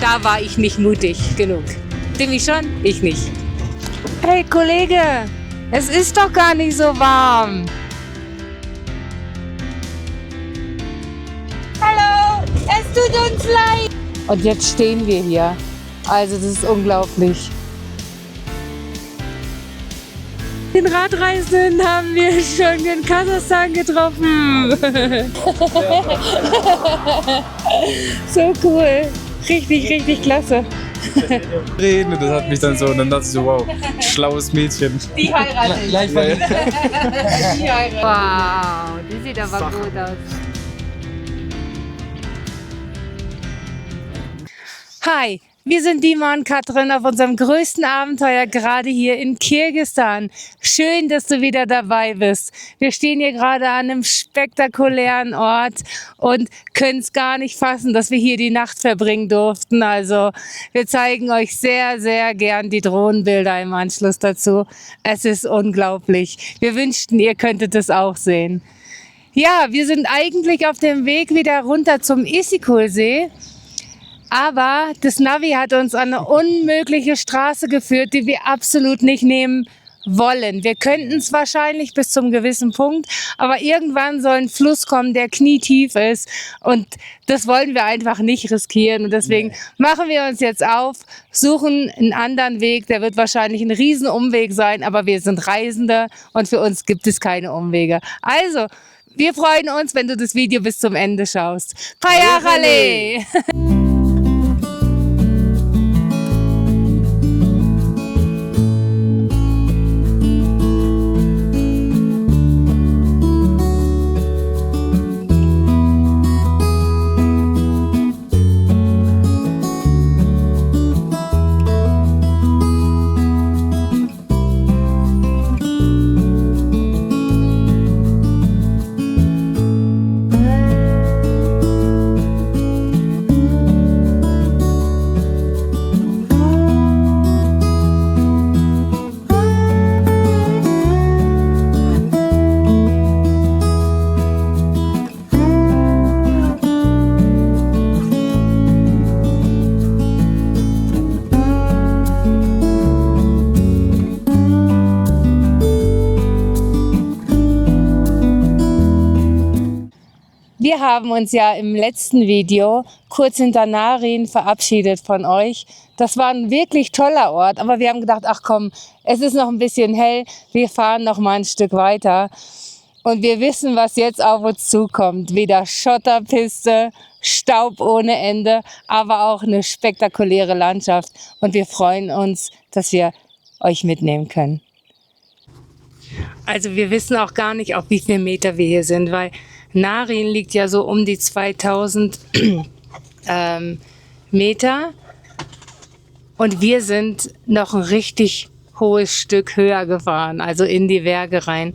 da war ich nicht mutig genug. Timmy schon, ich nicht. Hey Kollege, es ist doch gar nicht so warm. Hallo, es tut uns leid. Und jetzt stehen wir hier. Also das ist unglaublich. Den Radreisenden haben wir schon in Kasachstan getroffen. So cool. Richtig, richtig klasse. Reden, das hat mich dann so, und dann dachte ich so, wow, schlaues Mädchen. Die heiratet. Gleich Die heiratet. Wow, die sieht aber gut aus. Hi, wir sind Dima und Katrin auf unserem größten Abenteuer gerade hier in Kirgisistan. Schön, dass du wieder dabei bist. Wir stehen hier gerade an einem spektakulären Ort und können es gar nicht fassen, dass wir hier die Nacht verbringen durften. Also wir zeigen euch sehr, sehr gern die Drohnenbilder im Anschluss dazu. Es ist unglaublich. Wir wünschten, ihr könntet es auch sehen. Ja, wir sind eigentlich auf dem Weg wieder runter zum Issyk-Kul-See. Aber das Navi hat uns an eine unmögliche Straße geführt, die wir absolut nicht nehmen wollen. Wir könnten es wahrscheinlich bis zum gewissen Punkt, aber irgendwann soll ein Fluss kommen, der knietief ist. Und das wollen wir einfach nicht riskieren. Und deswegen machen wir uns jetzt auf, suchen einen anderen Weg. Der wird wahrscheinlich ein Riesenumweg sein, aber wir sind Reisende und für uns gibt es keine Umwege. Also, wir freuen uns, wenn du das Video bis zum Ende schaust. Payarale! Wir haben uns ja im letzten Video kurz hinter Narin verabschiedet von euch. Das war ein wirklich toller Ort, aber wir haben gedacht, ach komm, es ist noch ein bisschen hell, wir fahren noch mal ein Stück weiter. Und wir wissen, was jetzt auf uns zukommt. Wieder Schotterpiste, Staub ohne Ende, aber auch eine spektakuläre Landschaft. Und wir freuen uns, dass wir euch mitnehmen können. Also wir wissen auch gar nicht, auf wie viele Meter wir hier sind, weil Narin liegt ja so um die 2000 Meter und wir sind noch ein richtig hohes Stück höher gefahren, also in die Berge rein.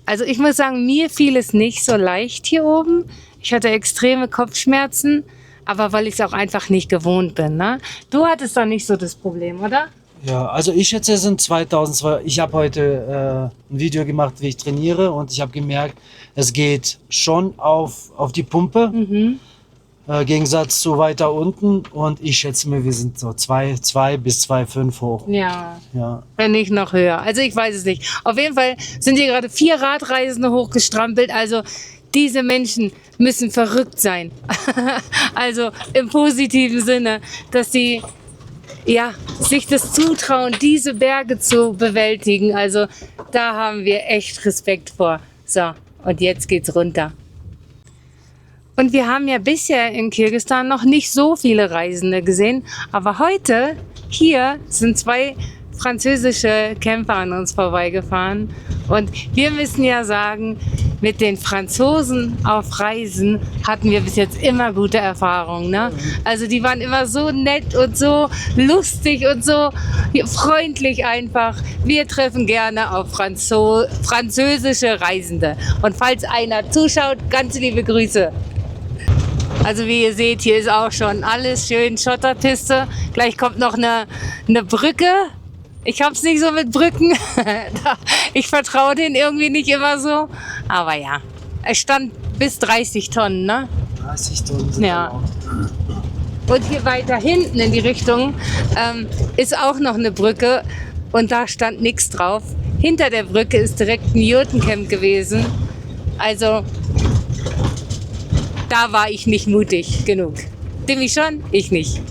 Also ich muss sagen, mir fiel es nicht so leicht hier oben. Ich hatte extreme Kopfschmerzen, aber weil ich es auch einfach nicht gewohnt bin. Ne? Du hattest doch nicht so das Problem, oder? Ja, also ich schätze, es sind 2002. Ich habe heute ein Video gemacht, wie ich trainiere, und ich habe gemerkt, es geht schon auf die Pumpe, Gegensatz zu weiter unten, und ich schätze mir, wir sind so 2 bis 2,5 hoch. Ja, wenn nicht noch höher. Also ich weiß es nicht. Auf jeden Fall sind hier gerade 4 Radreisende hochgestrampelt, also diese Menschen müssen verrückt sein. Also im positiven Sinne, dass sie sich das zutrauen, diese Berge zu bewältigen. Also da haben wir echt Respekt vor. So, und jetzt geht's runter. Und wir haben ja bisher in Kirgisistan noch nicht so viele Reisende gesehen. Aber heute, hier sind 2 französische Camper an uns vorbeigefahren. Und wir müssen ja sagen, mit den Franzosen auf Reisen hatten wir bis jetzt immer gute Erfahrungen. Ne? Also die waren immer so nett und so lustig und so freundlich einfach. Wir treffen gerne auf französische Reisende. Und falls einer zuschaut, ganz liebe Grüße. Also wie ihr seht, hier ist auch schon alles schön Schotterpiste. Gleich kommt noch eine Brücke. Ich hab's nicht so mit Brücken. Ich vertraue denen irgendwie nicht immer so. Aber ja, es stand bis 30 Tonnen, ne? 30 Tonnen sind ja. Und hier weiter hinten in die Richtung ist auch noch eine Brücke und da stand nichts drauf. Hinter der Brücke ist direkt ein Jutencamp gewesen. Also da war ich nicht mutig genug. Demi schon, ich nicht.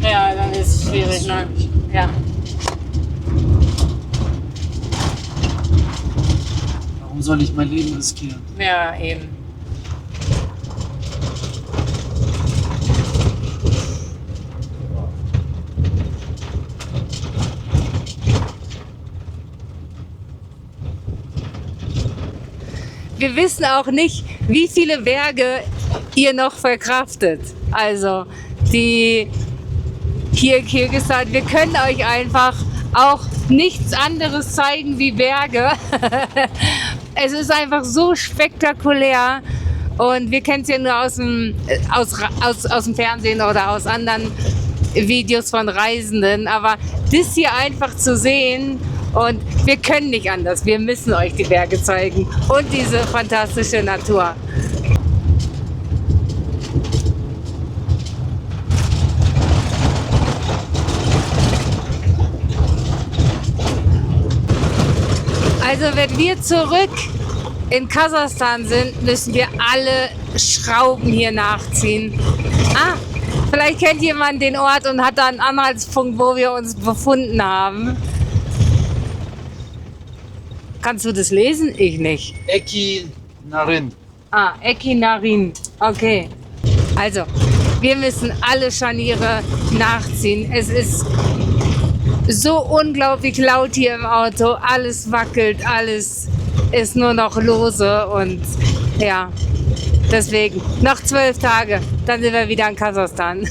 Ja, dann ist es schwierig, ne? Ja. Warum soll ich mein Leben riskieren? Ja, eben. Wir wissen auch nicht, wie viele Berge ihr noch verkraftet. Also die hier Kirgisistan, wir können euch einfach auch nichts anderes zeigen wie Berge. Es ist einfach so spektakulär und wir kennen es ja nur aus dem Fernsehen oder aus anderen Videos von Reisenden, aber das hier einfach zu sehen und wir können nicht anders, wir müssen euch die Berge zeigen und diese fantastische Natur. Also wenn wir zurück in Kasachstan sind, müssen wir alle Schrauben hier nachziehen. Ah, vielleicht kennt jemand den Ort und hat da einen Anhaltspunkt, wo wir uns befunden haben. Kannst du das lesen? Ich nicht. Equinarin. Ah, Equinarin. Okay. Also, wir müssen alle Scharniere nachziehen. Es ist so unglaublich laut hier im Auto. Alles wackelt, alles ist nur noch lose und ja, deswegen noch 12 Tage, dann sind wir wieder in Kasachstan.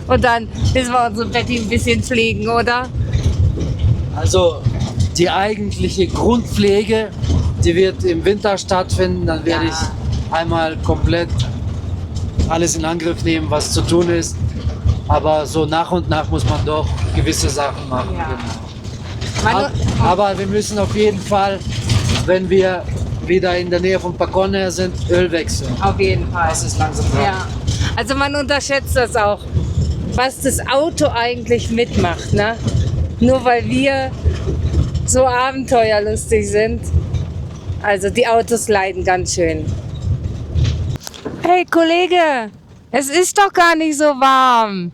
Und dann müssen wir unsere Betty ein bisschen pflegen, oder? Also die eigentliche Grundpflege, die wird im Winter stattfinden. Dann werde ich einmal komplett alles in Angriff nehmen, was zu tun ist. Aber so nach und nach muss man doch gewisse Sachen machen. Ja. Genau. Aber wir müssen auf jeden Fall, wenn wir wieder in der Nähe von Pakone sind, Öl wechseln. Auf jeden Fall. Das ist langsam dran. Ja. Also man unterschätzt das auch, was das Auto eigentlich mitmacht, ne? Nur weil wir so abenteuerlustig sind. Also die Autos leiden ganz schön. Hey Kollege, es ist doch gar nicht so warm.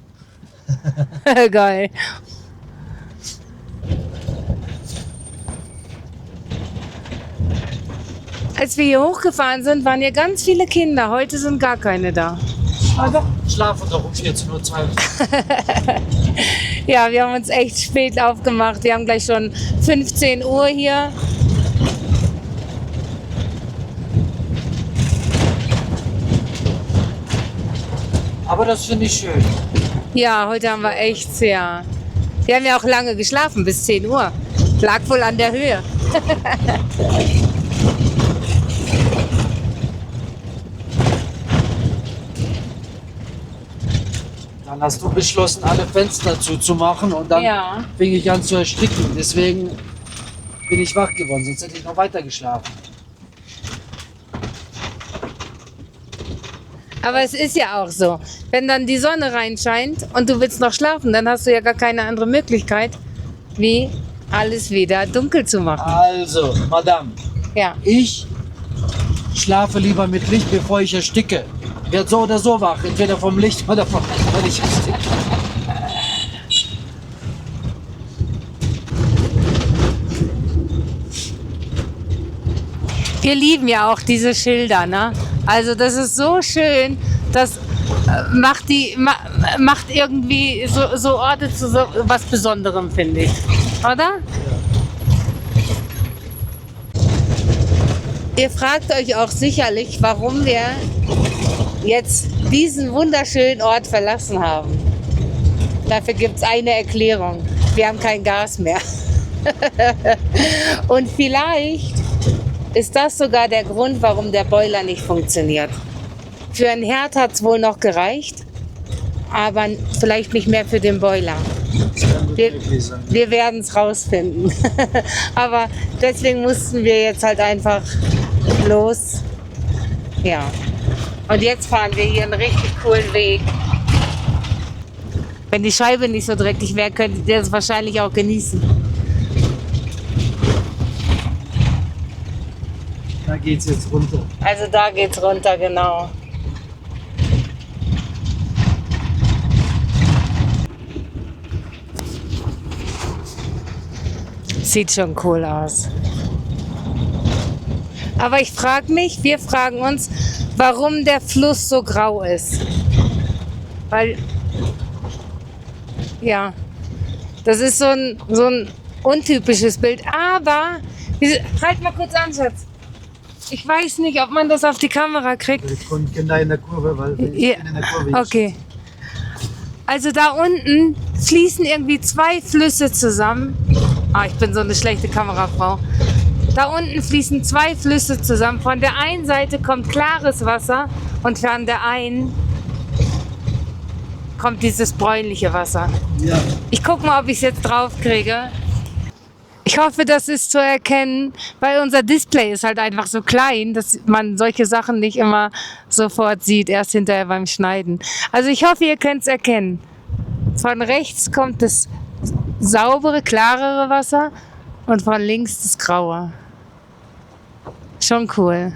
Geil. Als wir hier hochgefahren sind, waren hier ganz viele Kinder. Heute sind gar keine da. Schlafen doch um 14:02 Uhr. Ja, wir haben uns echt spät aufgemacht. Wir haben gleich schon 15 Uhr hier. Aber das finde ich schön. Ja, heute haben wir echt sehr. Wir haben ja auch lange geschlafen, bis 10 Uhr. Lag wohl an der Höhe. Dann hast du beschlossen, alle Fenster zuzumachen und dann fing ich an zu ersticken. Deswegen bin ich wach geworden, sonst hätte ich noch weiter geschlafen. Aber es ist ja auch so, wenn dann die Sonne reinscheint und du willst noch schlafen, dann hast du ja gar keine andere Möglichkeit, wie alles wieder dunkel zu machen. Also, Madame, Ja. ich schlafe lieber mit Licht, bevor ich ersticke. Ich werde so oder so wach, entweder vom Licht oder vom, wenn ich ersticke. Wir lieben ja auch diese Schilder, ne? Also das ist so schön, das macht irgendwie so Orte zu so was Besonderem, finde ich. Oder? Ihr fragt euch auch sicherlich, warum wir jetzt diesen wunderschönen Ort verlassen haben. Dafür gibt es eine Erklärung. Wir haben kein Gas mehr. Und vielleicht ist das sogar der Grund, warum der Boiler nicht funktioniert. Für einen Herd hat es wohl noch gereicht, aber vielleicht nicht mehr für den Boiler. Wir werden es rausfinden. Aber deswegen mussten wir jetzt halt einfach los. Ja. Und jetzt fahren wir hier einen richtig coolen Weg. Wenn die Scheibe nicht so dreckig wäre, könntet ihr das wahrscheinlich auch genießen. Da geht's jetzt runter. Also da geht's runter, genau. Sieht schon cool aus. Aber wir fragen uns, warum der Fluss so grau ist. Weil, ja, das ist so ein untypisches Bild. Aber, halt mal kurz an, Schatz. Ich weiß nicht, ob man das auf die Kamera kriegt. Ich komme genau in der Kurve, weil ich Ja, bin in der Kurve. okay. Also da unten fließen irgendwie zwei Flüsse zusammen. Ah, ich bin so eine schlechte Kamerafrau. Da unten fließen zwei Flüsse zusammen. Von der einen Seite kommt klares Wasser und von der einen kommt dieses bräunliche Wasser. Ja. Ich guck mal, ob ich es jetzt drauf kriege. Ich hoffe, das ist zu erkennen, weil unser Display ist halt einfach so klein, dass man solche Sachen nicht immer sofort sieht, erst hinterher beim Schneiden. Also ich hoffe, ihr könnt es erkennen. Von rechts kommt das saubere, klarere Wasser und von links das graue. Schon cool.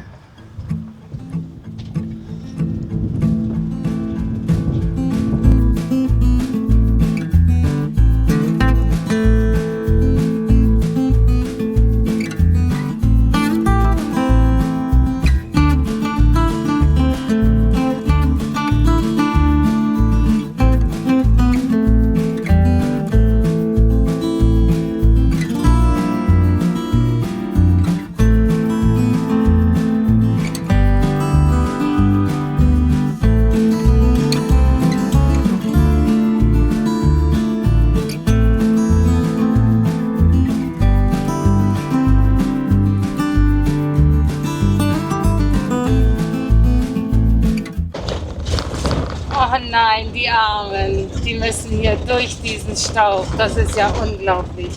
Oh nein, die Armen, die müssen hier durch diesen Staub. Das ist ja unglaublich.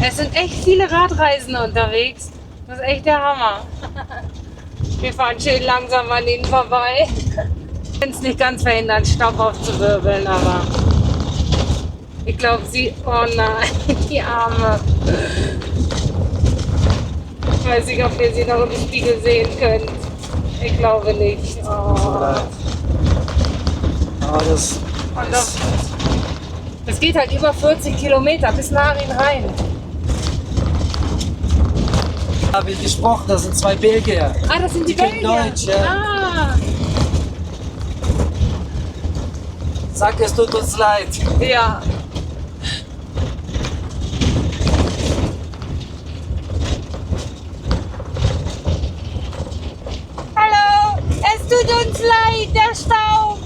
Es sind echt viele Radreisende unterwegs. Das ist echt der Hammer. Wir fahren schön langsam an ihnen vorbei. Ich kann es nicht ganz verhindern, Staub aufzuwirbeln, aber ich glaube, oh nein, die Arme. Ich weiß nicht, ob ihr sie noch im Spiegel sehen könnt. Ich glaube nicht. Oh. Aber Und das geht halt über 40 Kilometer bis nach ihn rein. habe ich gesprochen, das sind zwei Belgier. Ah, das sind die können Belgier. Deutsch, ja. Ah, Sag, es tut uns leid. ja. Hallo, es tut uns leid, der Staub.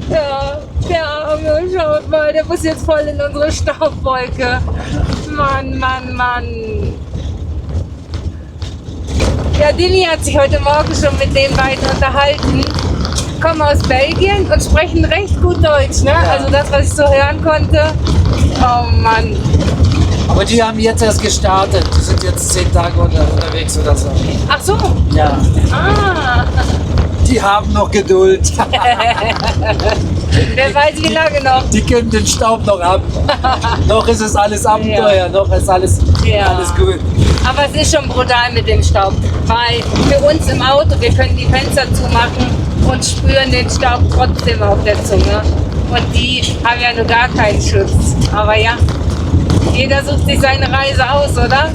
Ja, der Arme, schaut mal, der muss jetzt voll in unsere Staubwolke. Mann, Mann, Mann. Ja, Dini hat sich heute Morgen schon mit den beiden unterhalten. Kommen aus Belgien und sprechen recht gut Deutsch, ne? Ja. Also das, was ich so hören konnte. Oh Mann. Aber die haben jetzt erst gestartet. Die sind jetzt 10 Tage unterwegs oder so. Ach so. Ja. Ah. Die haben noch Geduld. Wer weiß, wie lange noch. Die können den Staub noch ab. Noch ist es alles Abenteuer, Ja. noch ist alles gut. Aber es ist schon brutal mit dem Staub. Weil für uns im Auto, wir können die Fenster zumachen und spüren den Staub trotzdem auf der Zunge. Und die haben ja nur gar keinen Schutz. Aber ja, jeder sucht sich seine Reise aus, oder?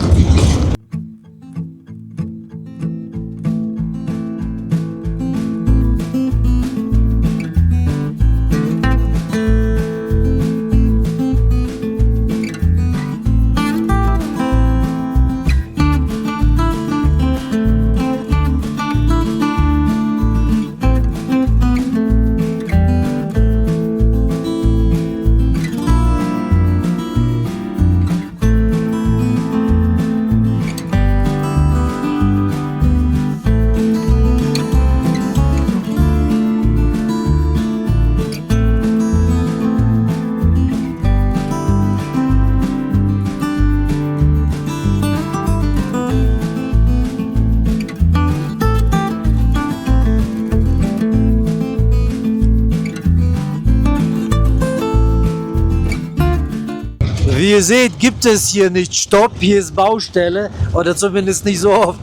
Wie ihr seht, gibt es hier nicht Stopp, hier ist Baustelle oder zumindest nicht so oft.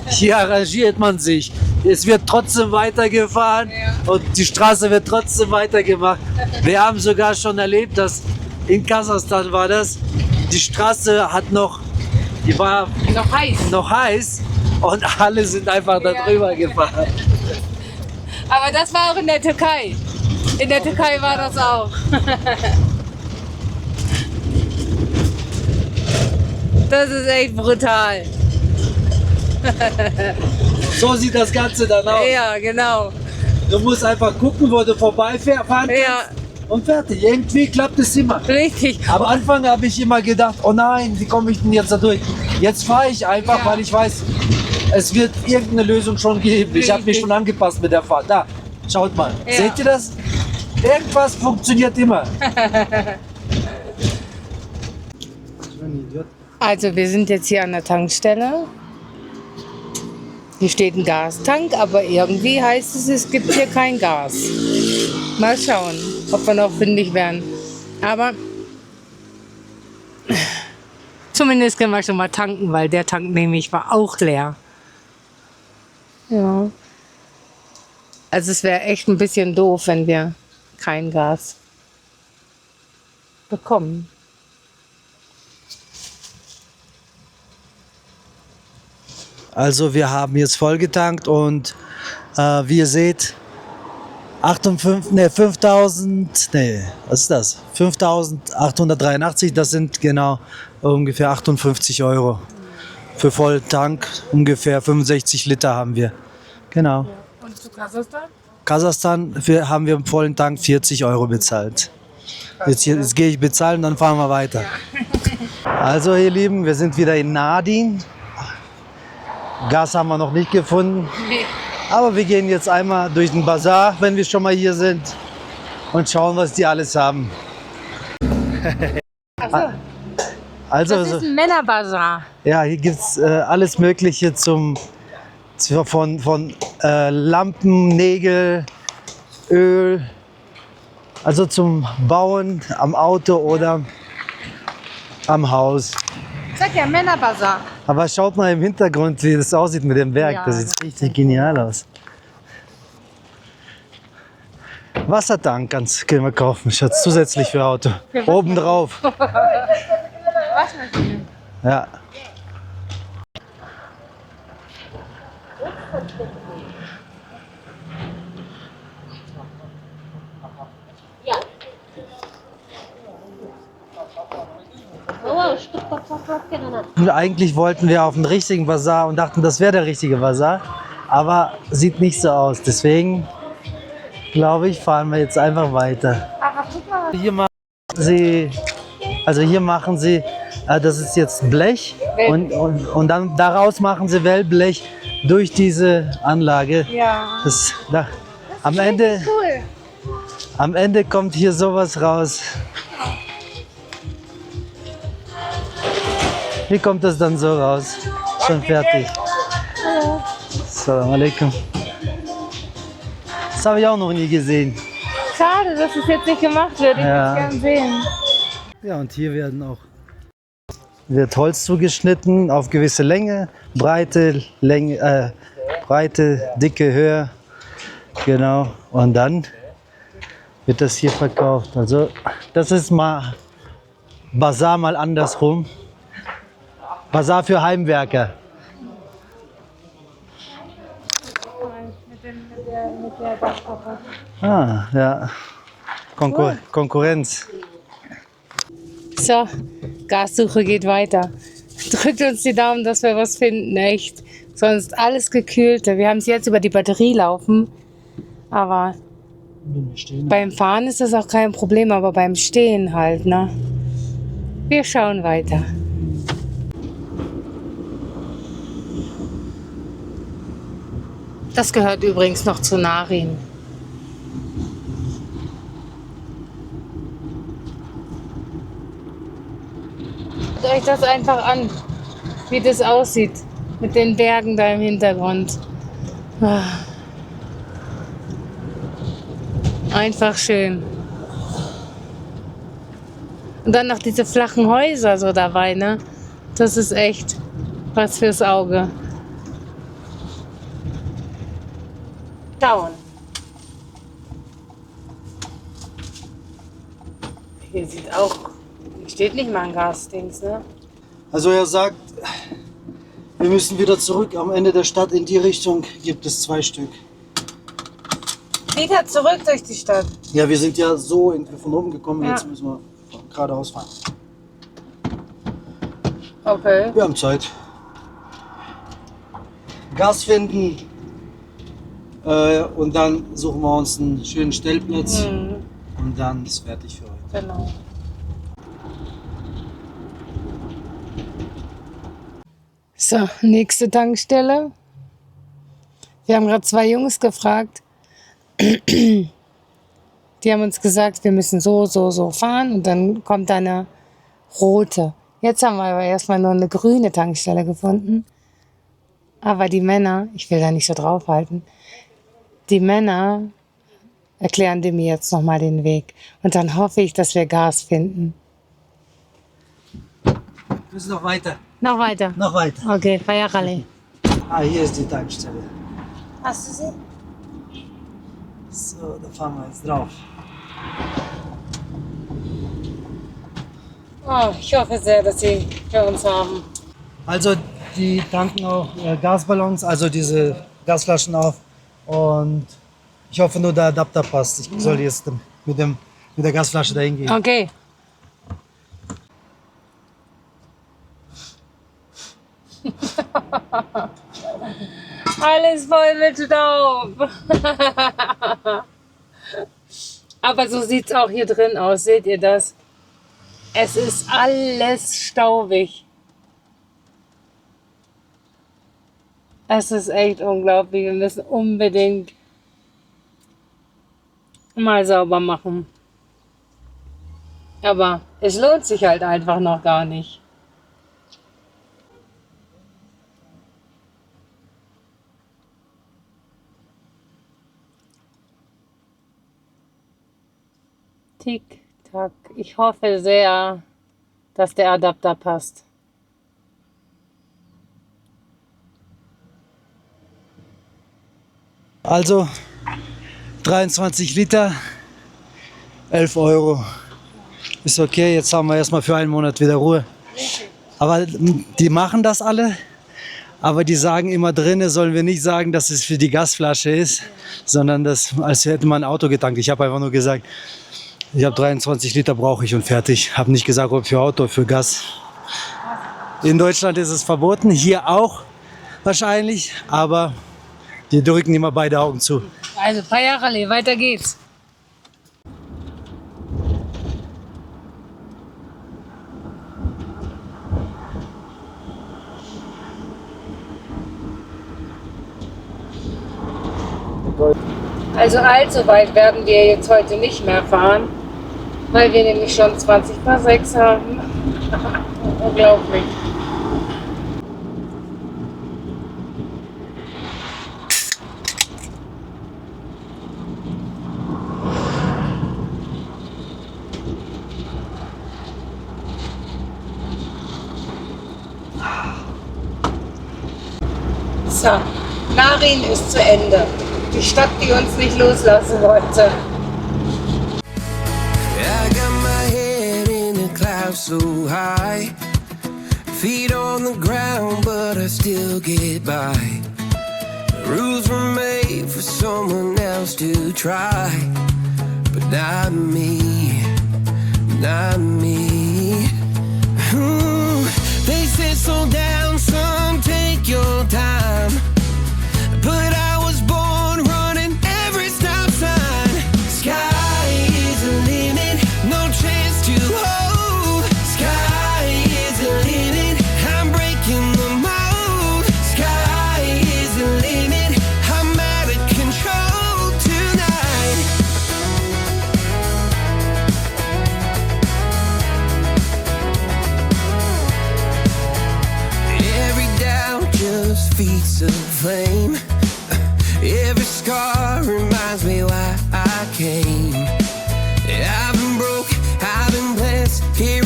Hier arrangiert man sich. Es wird trotzdem weitergefahren und die Straße wird trotzdem weitergemacht. Wir haben sogar schon erlebt, dass in Kasachstan war das, die Straße die war noch heiß und alle sind einfach da drüber gefahren. Aber das war auch in der Türkei. In der Türkei war das auch. Das ist echt brutal. So sieht das Ganze dann aus. Ja, genau. Du musst einfach gucken, wo du vorbeifahren kannst Ja, und fertig. Irgendwie klappt es immer. richtig. Am Anfang habe ich immer gedacht, oh nein, wie komme ich denn jetzt da durch? Jetzt fahre ich einfach, Ja. weil ich weiß, es wird irgendeine Lösung schon geben. Ich habe mich Richtig. schon angepasst mit der Fahrt. Da, schaut mal. Ja. Seht ihr das? Irgendwas funktioniert immer. Also wir sind jetzt hier an der Tankstelle. Hier steht ein Gastank, aber irgendwie heißt es gibt hier kein Gas. Mal schauen, ob wir noch fündig werden. Aber zumindest können wir schon mal tanken, weil der Tank nämlich war auch leer. Ja. Also es wäre echt ein bisschen doof, wenn wir kein Gas bekommen. Also wir haben jetzt vollgetankt und wie ihr seht, 5.883, das sind genau ungefähr 58 Euro. Für Volltank ungefähr 65 Liter haben wir. Genau. Und zu Kasachstan? Kasachstan haben wir im vollen Tank 40 Euro bezahlt. Jetzt gehe ich bezahlen, dann fahren wir weiter. Also ihr Lieben, wir sind wieder in Nadin. Gas haben wir noch nicht gefunden. Nee. Aber wir gehen jetzt einmal durch den Bazar, wenn wir schon mal hier sind, und schauen, was die alles haben. Achso, Also, das ist ein Männerbazar. ja, hier gibt es alles Mögliche von Lampen, Nägel, Öl, also zum Bauen am Auto oder am Haus. Sag ja, Männerbazar. Aber schaut mal im Hintergrund, wie das aussieht mit dem Berg. Ja, Das sieht richtig genial aus. Wassertank können wir kaufen, Schatz, zusätzlich für Auto. Obendrauf. Waschmaschine. Ja. Und eigentlich wollten wir auf den richtigen Bazar und dachten, das wäre der richtige Bazar. Aber sieht nicht so aus. Deswegen glaube ich, fahren wir jetzt einfach weiter. Aber guck mal, Hier machen sie, das ist jetzt Blech und dann daraus machen sie Wellblech durch diese Anlage. ja. Am Ende, Cool. am Ende kommt hier sowas raus. Wie kommt das dann so raus? Schon fertig. Assalamu alaikum. Das habe ich auch noch nie gesehen. Schade, dass es jetzt nicht gemacht wird. Ich Ja. würde es gern sehen. Ja, und hier wird Holz zugeschnitten auf gewisse Länge, Breite, Dicke, Höhe. Genau. Und dann wird das hier verkauft. Also das ist mal Bazar mal andersrum. Bazar für Heimwerker. Ah, ja. Konkurrenz. So, Gassuche geht weiter. Drückt uns die Daumen, dass wir was finden, echt. Sonst alles gekühlte. Wir haben es jetzt über die Batterie laufen. Aber beim Fahren ist das auch kein Problem, aber beim Stehen halt, ne? Wir schauen weiter. Das gehört übrigens noch zu Narin. Schaut euch das einfach an, wie das aussieht mit den Bergen da im Hintergrund. Ah. Einfach schön. Und dann noch diese flachen Häuser so dabei, ne? Das ist echt was fürs Auge. Down. Hier sieht auch, hier steht nicht mal ein Gasdings, ne? Also er sagt, wir müssen wieder zurück. Am Ende der Stadt in die Richtung gibt es 2 Stück. Wieder zurück durch die Stadt. Ja, wir sind ja so irgendwie von oben gekommen, Ja. jetzt müssen wir geradeaus fahren. Okay. Wir haben Zeit. Gas finden und dann suchen wir uns einen schönen Stellplatz und dann ist fertig für heute. Genau. So, nächste Tankstelle. Wir haben gerade 2 Jungs gefragt. Die haben uns gesagt, wir müssen so fahren und dann kommt eine rote. Jetzt haben wir aber erstmal nur eine grüne Tankstelle gefunden. Aber die Männer, ich will da nicht so draufhalten, die Männer erklären dem jetzt nochmal den Weg. Und dann hoffe ich, dass wir Gas finden. Wir müssen noch weiter. Noch weiter. Noch weiter. Okay, Feierrallye. Ah, hier ist die Tankstelle. Hast du sie? So, da fahren wir jetzt drauf. Oh, ich hoffe sehr, dass sie für uns haben. Also die tanken auch Gasballons, also diese Gasflaschen auf. Und ich hoffe nur, der Adapter passt. Ich soll jetzt mit der Gasflasche dahin gehen. Okay. Alles voll mit Staub. Aber so sieht es auch hier drin aus. Seht ihr das? Es ist alles staubig. Es ist echt unglaublich. Wir müssen unbedingt mal sauber machen. Aber es lohnt sich halt einfach noch gar nicht. Tick, tack. Ich hoffe sehr, dass der Adapter passt. Also 23 Liter, 11 Euro. Ist okay, jetzt haben wir erstmal für einen Monat wieder Ruhe. Aber die machen das alle. Aber die sagen immer drinnen, sollen wir nicht sagen, dass es für die Gasflasche ist, sondern das, als hätte man ein Auto getankt. Ich habe einfach nur gesagt, ich habe 23 Liter brauche ich und fertig. Habe nicht gesagt, ob für Auto, für Gas. In Deutschland ist es verboten, hier auch wahrscheinlich, aber die drücken immer beide Augen zu. Also Feierrallye, weiter geht's. Also allzu weit werden wir jetzt heute nicht mehr fahren, weil wir nämlich schon 20 vor 6 haben. Unglaublich. So, Narin ist zu Ende. Die Stadt, die uns nicht loslassen wollte. I got my head in the clouds so high, feet on the ground, but I still get by. The rules were made for someone else to try, but not me, not me. They said slow down, son, take your time, but I was born running every stop sign. Sky is the limit, no chance to hold. Sky is the limit, I'm breaking the mold. Sky is the limit, I'm out of control tonight. Every doubt just feeds the flame. Every scar reminds me why I came. I've been broke, I've been blessed. Here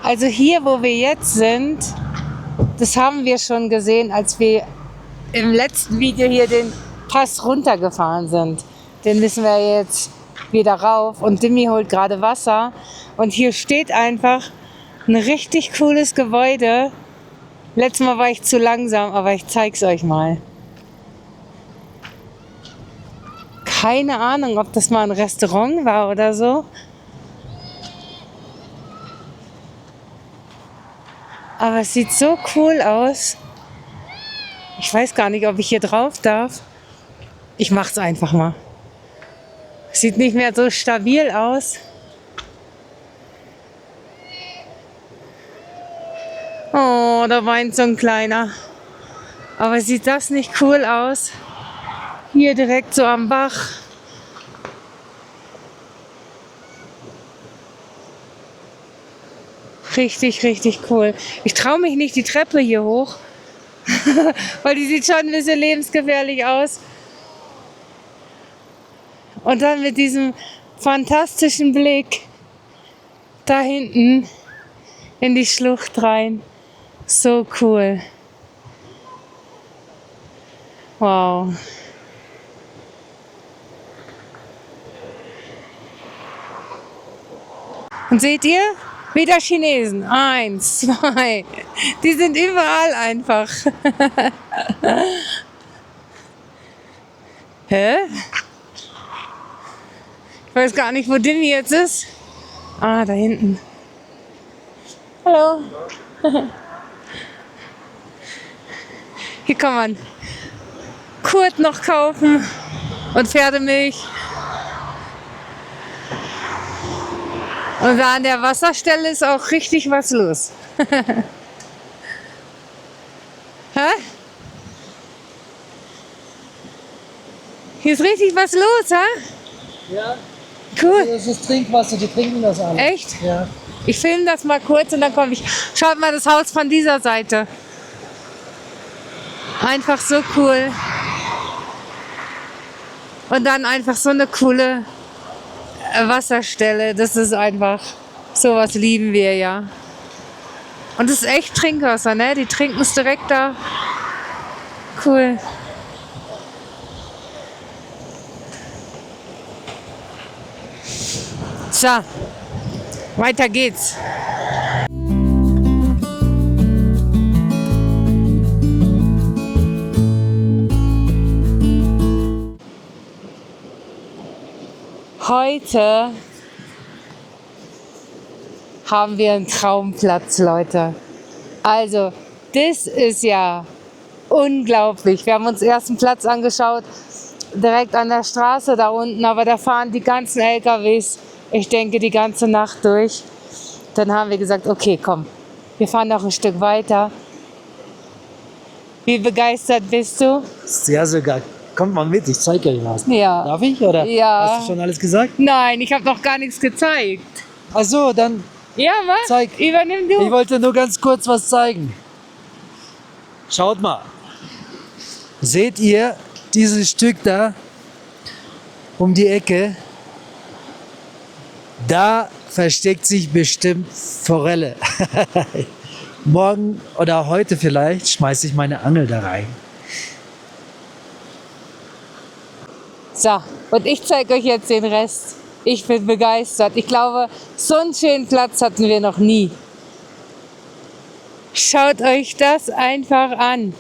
Also hier, wo wir jetzt sind, das haben wir schon gesehen, als wir im letzten Video hier den Pass runtergefahren sind. Den müssen wir jetzt wieder rauf und Dimi holt gerade Wasser. Und hier steht einfach ein richtig cooles Gebäude. Letztes Mal war ich zu langsam, aber ich zeig's euch mal. Keine Ahnung, ob das mal ein Restaurant war oder so. Aber es sieht so cool aus. Ich weiß gar nicht, ob ich hier drauf darf. Ich mach's einfach mal. Sieht nicht mehr so stabil aus. Oh, da weint so ein Kleiner. Aber sieht das nicht cool aus? Hier direkt so am Bach. Richtig, richtig cool. Ich traue mich nicht die Treppe hier hoch, weil die sieht schon ein bisschen lebensgefährlich aus. Und dann mit diesem fantastischen Blick da hinten in die Schlucht rein. So cool. Wow. Und seht ihr? Wieder Chinesen. 1, 2. Die sind überall einfach. Hä? Ich weiß gar nicht, wo Dimi jetzt ist. Ah, da hinten. Hallo. Hier kann man Kurt noch kaufen und Pferdemilch. Und da an der Wasserstelle ist auch richtig was los. Hä? Hier ist richtig was los, hä? Ja. Cool. Das ist Trinkwasser, die trinken das alle. Echt? Ja. Ich filme das mal kurz und dann komme ich. Schaut mal das Haus von dieser Seite. Einfach so cool. Und dann einfach so eine coole Wasserstelle. Das ist einfach, sowas lieben wir ja. Und das ist echt Trinkwasser, ne? Die trinken es direkt da. Cool. So, weiter geht's. Heute haben wir einen Traumplatz, Leute. Also, das ist ja unglaublich. Wir haben uns erst einen Platz angeschaut, direkt an der Straße da unten, aber da fahren die ganzen LKWs, ich denke, die ganze Nacht durch. Dann haben wir gesagt, okay, komm, wir fahren noch ein Stück weiter. Wie begeistert bist du? Sehr sogar. Kommt mal mit, ich zeige euch was. Ja. Darf ich, oder? Ja. Hast du schon alles gesagt? Nein, ich habe noch gar nichts gezeigt. Ach so, dann Ja, was? Zeig. Übernimm du. ich wollte nur ganz kurz was zeigen. Schaut mal. Seht ihr dieses Stück da um die Ecke? Da versteckt sich bestimmt Forelle. Morgen oder heute vielleicht schmeiße ich meine Angel da rein. So, und ich zeige euch jetzt den Rest. Ich bin begeistert. Ich glaube, so einen schönen Platz hatten wir noch nie. Schaut euch das einfach an.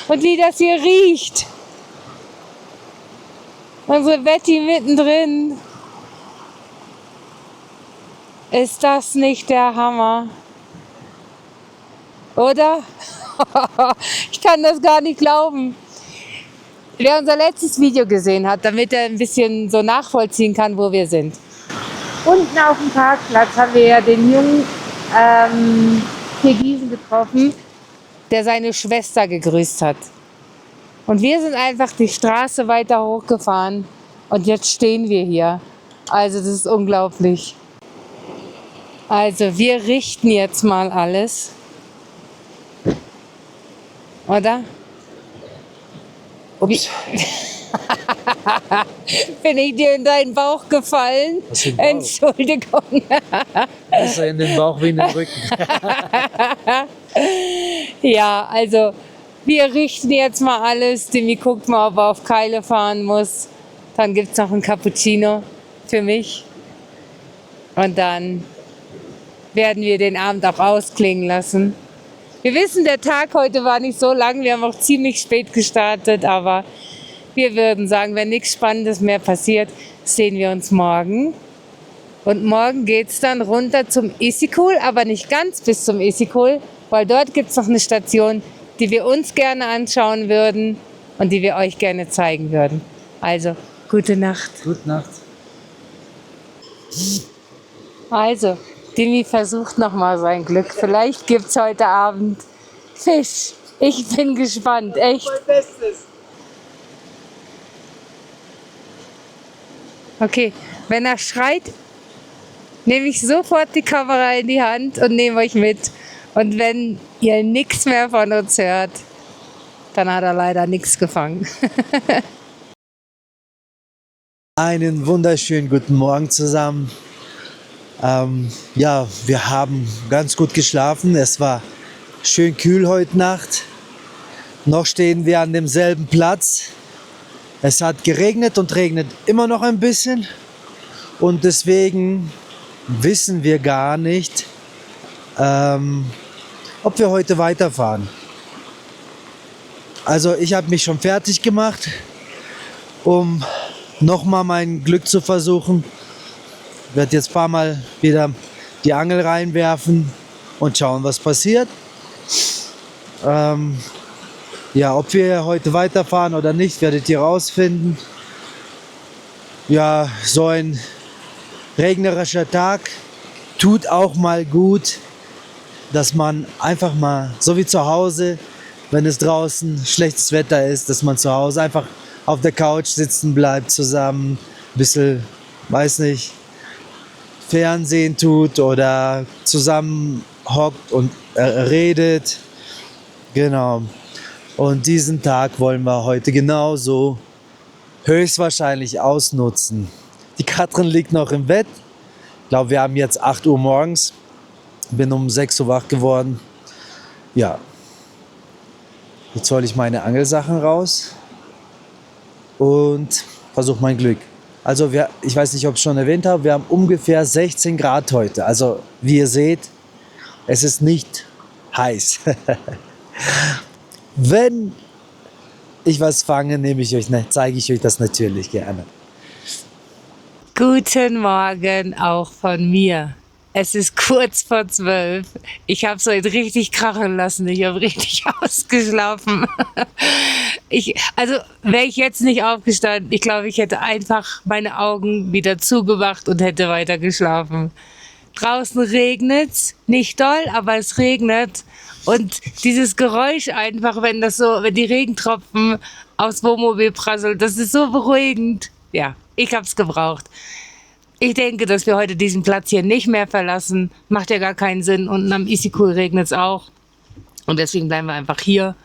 Und wie das hier riecht. Unsere Betty mittendrin. Ist das nicht der Hammer? Oder? Ich kann das gar nicht glauben. Wer unser letztes Video gesehen hat, damit er ein bisschen so nachvollziehen kann, wo wir sind. Unten auf dem Parkplatz haben wir ja den jungen Kirgisen getroffen, der seine Schwester gegrüßt hat. Und wir sind einfach die Straße weiter hochgefahren und jetzt stehen wir hier. Also das ist unglaublich. Also wir richten jetzt mal alles. Oder? Ups. Bin ich dir in deinen Bauch gefallen? Was für ein Bauch? Entschuldigung. Besser in den Bauch wie in den Rücken. Ja, also wir richten jetzt mal alles. Demi guckt mal, ob er auf Keile fahren muss. Dann gibt es noch einen Cappuccino für mich. Und dann werden wir den Abend auch ausklingen lassen. Wir wissen, der Tag heute war nicht so lang. Wir haben auch ziemlich spät gestartet. Aber wir würden sagen, wenn nichts Spannendes mehr passiert, sehen wir uns morgen. Und morgen geht es dann runter zum Isikul, aber nicht ganz bis zum Isikul, weil dort gibt es noch eine Station, die wir uns gerne anschauen würden und die wir euch gerne zeigen würden. Also, gute Nacht. Gute Nacht. Also, Dimi versucht nochmal sein Glück. Vielleicht gibt es heute Abend Fisch. Ich bin gespannt, echt. Okay, wenn er schreit, nehme ich sofort die Kamera in die Hand und nehme euch mit. Und wenn ihr nichts mehr von uns hört, dann hat er leider nichts gefangen. Einen wunderschönen guten Morgen zusammen. Ja, wir haben ganz gut geschlafen. Es war schön kühl heute Nacht. Noch stehen wir an demselben Platz. Es hat geregnet und regnet immer noch ein bisschen. Und deswegen wissen wir gar nicht, ob wir heute weiterfahren. Also ich habe mich schon fertig gemacht, um nochmal mein Glück zu versuchen. Ich werde jetzt ein paar Mal wieder die Angel reinwerfen und schauen, was passiert. Ja, ob wir heute weiterfahren oder nicht, werdet ihr rausfinden. Ja, so ein regnerischer Tag tut auch mal gut, dass man einfach mal, so wie zu Hause, wenn es draußen schlechtes Wetter ist, dass man zu Hause einfach auf der Couch sitzen bleibt zusammen, ein bisschen, weiß nicht, Fernsehen tut oder zusammen hockt und redet. Genau. Und diesen Tag wollen wir heute genauso höchstwahrscheinlich ausnutzen. Die Katrin liegt noch im Bett. Ich glaube, wir haben jetzt 8 Uhr morgens. Bin um 6 Uhr wach geworden. Ja. Jetzt hole ich meine Angelsachen raus und versuche mein Glück. Also ich weiß nicht, ob ich es schon erwähnt habe, wir haben ungefähr 16 Grad heute. Also wie ihr seht, es ist nicht heiß. Wenn ich was fange, zeige ich euch das natürlich gerne. Guten Morgen auch von mir. Es ist kurz vor 12. Ich habe es heute richtig krachen lassen. Ich habe richtig ausgeschlafen. Also wäre ich jetzt nicht aufgestanden, ich glaube, ich hätte einfach meine Augen wieder zugemacht und hätte weiter geschlafen. Draußen regnet's, nicht doll, aber es regnet. Und dieses Geräusch einfach, wenn die Regentropfen aufs Wohnmobil prasseln, das ist so beruhigend. Ja, ich hab's gebraucht. Ich denke, dass wir heute diesen Platz hier nicht mehr verlassen. Macht ja gar keinen Sinn. Unten am Isikul regnet's auch. Und deswegen bleiben wir einfach hier.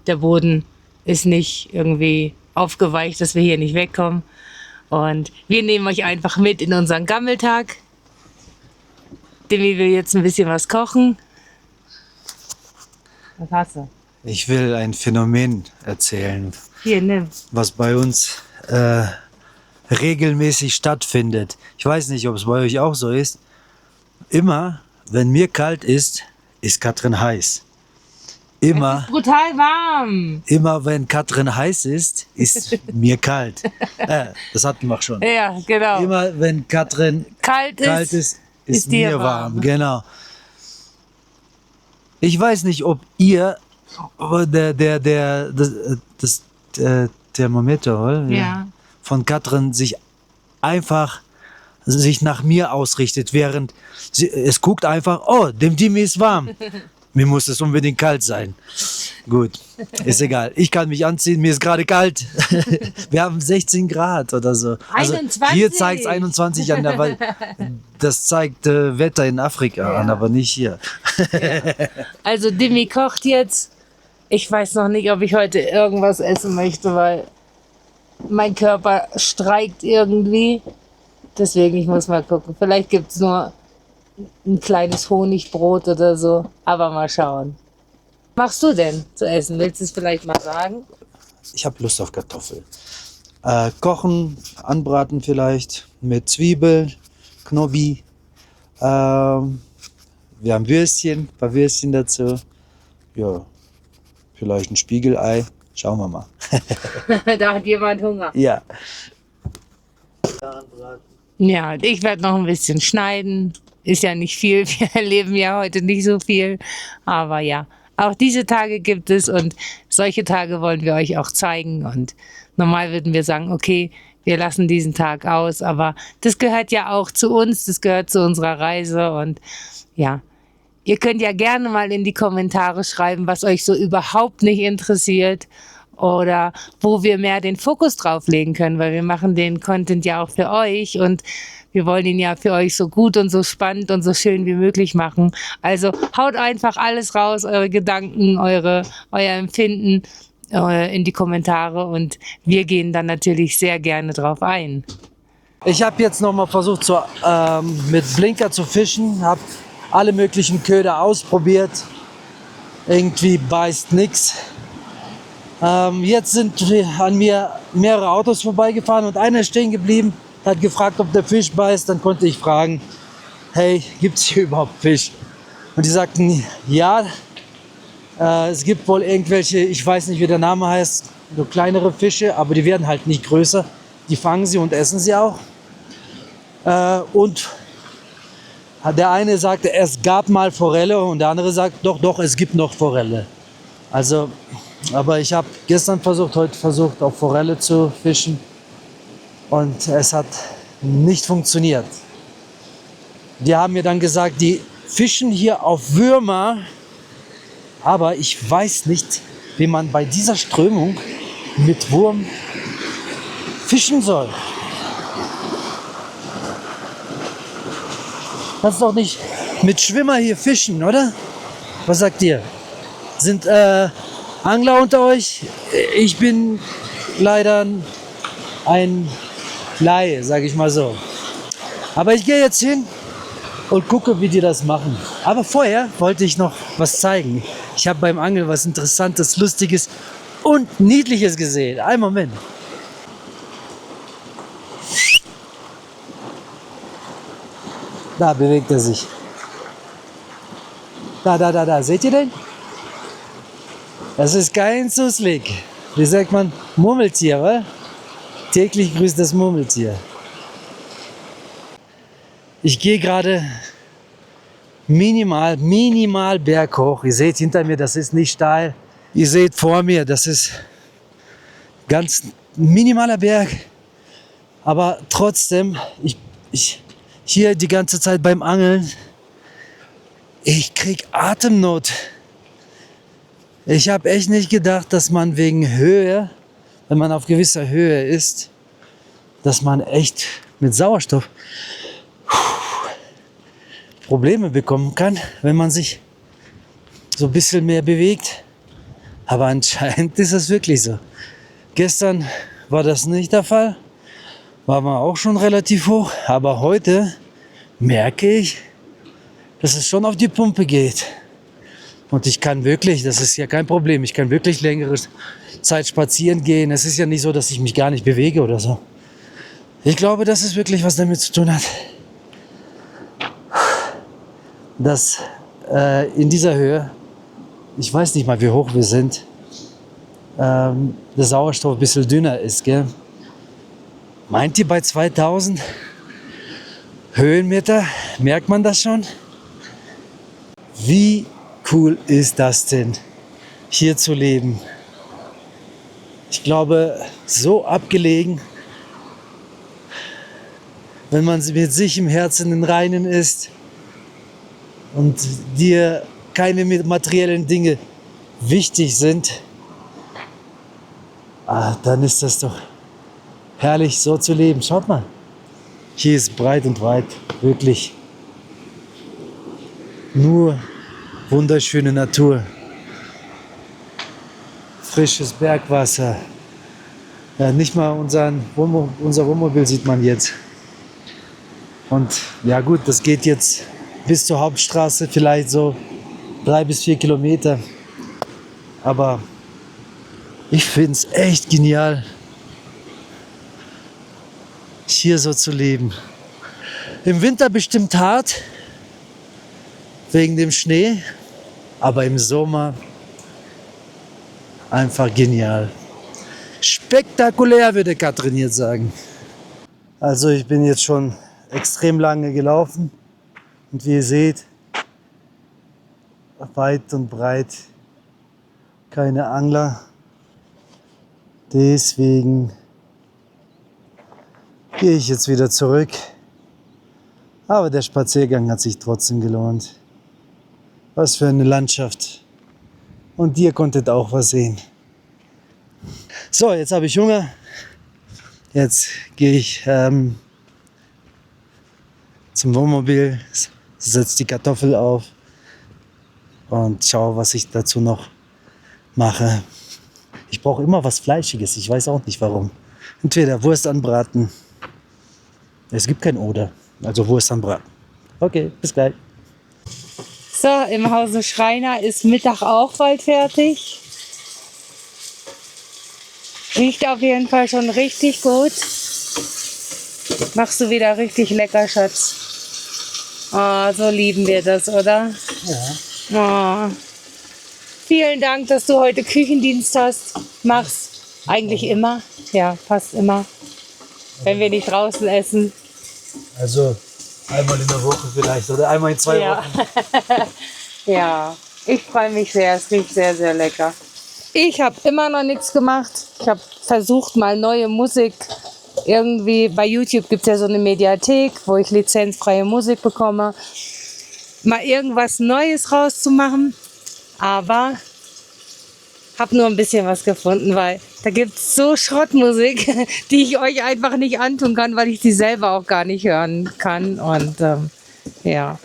Der Boden ist nicht irgendwie aufgeweicht, dass wir hier nicht wegkommen. Und wir nehmen euch einfach mit in unseren Gammeltag. Demi will jetzt ein bisschen was kochen. Was hast du? Ich will ein Phänomen erzählen, Hier, nimm. was bei uns regelmäßig stattfindet. Ich weiß nicht, ob es bei euch auch so ist. Immer, wenn mir kalt ist, ist Katrin heiß. Immer, Brutal warm. immer wenn Katrin heiß ist mir kalt. Das hatten wir auch schon. Ja, genau. Immer wenn Katrin Kalt ist ist dir mir warm. warm. Genau. Ich weiß nicht, ob ihr das Thermometer Ja. von Katrin sich nach mir ausrichtet, während es guckt einfach, oh, dem Dimi ist warm. Mir muss es unbedingt kalt sein. Gut, ist egal. Ich kann mich anziehen, mir ist gerade kalt. Wir haben 16 Grad oder so. Also 21. hier zeigt es 21 an, weil das zeigt Wetter in Afrika an, aber nicht hier. Also Dimi kocht jetzt. Ich weiß noch nicht, ob ich heute irgendwas essen möchte, weil mein Körper streikt irgendwie. Deswegen, ich muss mal gucken. Vielleicht gibt es nur ein kleines Honigbrot oder so. Aber mal schauen. Was machst du denn zu essen? Willst du es vielleicht mal sagen? Ich habe Lust auf Kartoffeln. Kochen, anbraten vielleicht mit Zwiebeln, Knobi. Wir haben Würstchen, ein paar Würstchen dazu. Ja, vielleicht ein Spiegelei. Schauen wir mal. Da hat jemand Hunger. Ja. Ja, und ich werde noch ein bisschen schneiden. Ist ja nicht viel. Wir erleben ja heute nicht so viel. Aber ja, auch diese Tage gibt es und solche Tage wollen wir euch auch zeigen. Und normal würden wir sagen, okay, wir lassen diesen Tag aus. Aber das gehört ja auch zu uns. Das gehört zu unserer Reise. Und ja, ihr könnt ja gerne mal in die Kommentare schreiben, was euch so überhaupt nicht interessiert. Oder wo wir mehr den Fokus drauf legen können, weil wir machen den Content ja auch für euch und wir wollen ihn ja für euch so gut und so spannend und so schön wie möglich machen. Also haut einfach alles raus, eure Gedanken, euer Empfinden in die Kommentare und wir gehen dann natürlich sehr gerne drauf ein. Ich habe jetzt nochmal versucht, mit Blinker zu fischen, habe alle möglichen Köder ausprobiert. Irgendwie beißt nichts. Jetzt sind an mir mehrere Autos vorbeigefahren und einer ist stehen geblieben, hat gefragt, ob der Fisch beißt. Dann konnte ich fragen, hey, gibt es hier überhaupt Fisch? Und die sagten, ja, es gibt wohl irgendwelche, ich weiß nicht, wie der Name heißt, so kleinere Fische, aber die werden halt nicht größer. Die fangen sie und essen sie auch. Und der eine sagte, es gab mal Forelle und der andere sagt, doch, es gibt noch Forelle. Also, aber ich habe gestern heute versucht, auf Forelle zu fischen und es hat nicht funktioniert. Die haben mir dann gesagt, die fischen hier auf Würmer, aber ich weiß nicht, wie man bei dieser Strömung mit Wurm fischen soll. Kannst doch nicht mit Schwimmer hier fischen, oder? Was sagt ihr? Sind Angler unter euch? Ich bin leider ein Laie, sage ich mal so. Aber ich gehe jetzt hin und gucke, wie die das machen. Aber vorher wollte ich noch was zeigen. Ich habe beim Angeln was Interessantes, Lustiges und Niedliches gesehen. Einen Moment. Da bewegt er sich. Da. Seht ihr den? Das ist kein Suslik. Wie sagt man? Murmeltier, wa? Täglich grüßt das Murmeltier. Ich gehe gerade minimal berghoch. Ihr seht hinter mir, das ist nicht steil. Ihr seht vor mir, das ist ganz minimaler Berg. Aber trotzdem, ich hier die ganze Zeit beim Angeln, ich krieg Atemnot. Ich habe echt nicht gedacht, dass man wegen Höhe, wenn man auf gewisser Höhe ist, dass man echt mit Sauerstoff Probleme bekommen kann, wenn man sich so ein bisschen mehr bewegt. Aber anscheinend ist es wirklich so. Gestern war das nicht der Fall. War man auch schon relativ hoch. Aber heute merke ich, dass es schon auf die Pumpe geht. Und ich kann wirklich, das ist ja kein Problem, ich kann wirklich längere Zeit spazieren gehen. Es ist ja nicht so, dass ich mich gar nicht bewege oder so. Ich glaube, dass es wirklich was damit zu tun hat, dass in dieser Höhe, ich weiß nicht mal, wie hoch wir sind, der Sauerstoff ein bisschen dünner ist. Gell? Meint ihr bei 2000 Höhenmeter, merkt man das schon? Wie cool ist das denn, hier zu leben? Ich glaube, so abgelegen, wenn man mit sich im Herzen im Reinen ist und dir keine materiellen Dinge wichtig sind, dann ist das doch herrlich, so zu leben. Schaut mal, hier ist breit und weit, wirklich nur wunderschöne Natur, frisches Bergwasser, Ja, nicht mal unser Wohnmobil sieht man jetzt. Und ja gut, das geht jetzt bis zur Hauptstraße, vielleicht so 3 bis 4 Kilometer. Aber ich finde es echt genial, hier so zu leben. Im Winter bestimmt hart, wegen dem Schnee, aber im Sommer einfach genial. Spektakulär, würde Katrin jetzt sagen. Also ich bin jetzt schon extrem lange gelaufen und wie ihr seht, weit und breit keine Angler. Deswegen gehe ich jetzt wieder zurück. Aber der Spaziergang hat sich trotzdem gelohnt. Was für eine Landschaft. Und ihr konntet auch was sehen. So, jetzt habe ich Hunger. Jetzt gehe ich zum Wohnmobil, setze die Kartoffel auf und schaue, was ich dazu noch mache. Ich brauche immer was Fleischiges, ich weiß auch nicht warum. Entweder Wurst anbraten. Es gibt kein Oder, also Wurst anbraten. Okay, bis gleich. So, im Hause Schreiner ist Mittag auch bald fertig. Riecht auf jeden Fall schon richtig gut. Machst du wieder richtig lecker, Schatz. Oh, so lieben wir das, oder? Ja. Oh. Vielen Dank, dass du heute Küchendienst machst. Eigentlich immer. Ja, fast immer. Wenn wir nicht draußen essen. Also einmal in der Woche vielleicht oder einmal in 2 Ja. Wochen. Ja, ich freue mich sehr. Es riecht sehr, sehr lecker. Ich habe immer noch nichts gemacht. Ich habe versucht, mal neue Musik irgendwie. Bei YouTube gibt es ja so eine Mediathek, wo ich lizenzfreie Musik bekomme. Mal irgendwas Neues rauszumachen. Aber habe nur ein bisschen was gefunden, weil da gibt es so Schrottmusik, die ich euch einfach nicht antun kann, weil ich die selber auch gar nicht hören kann. Und ja.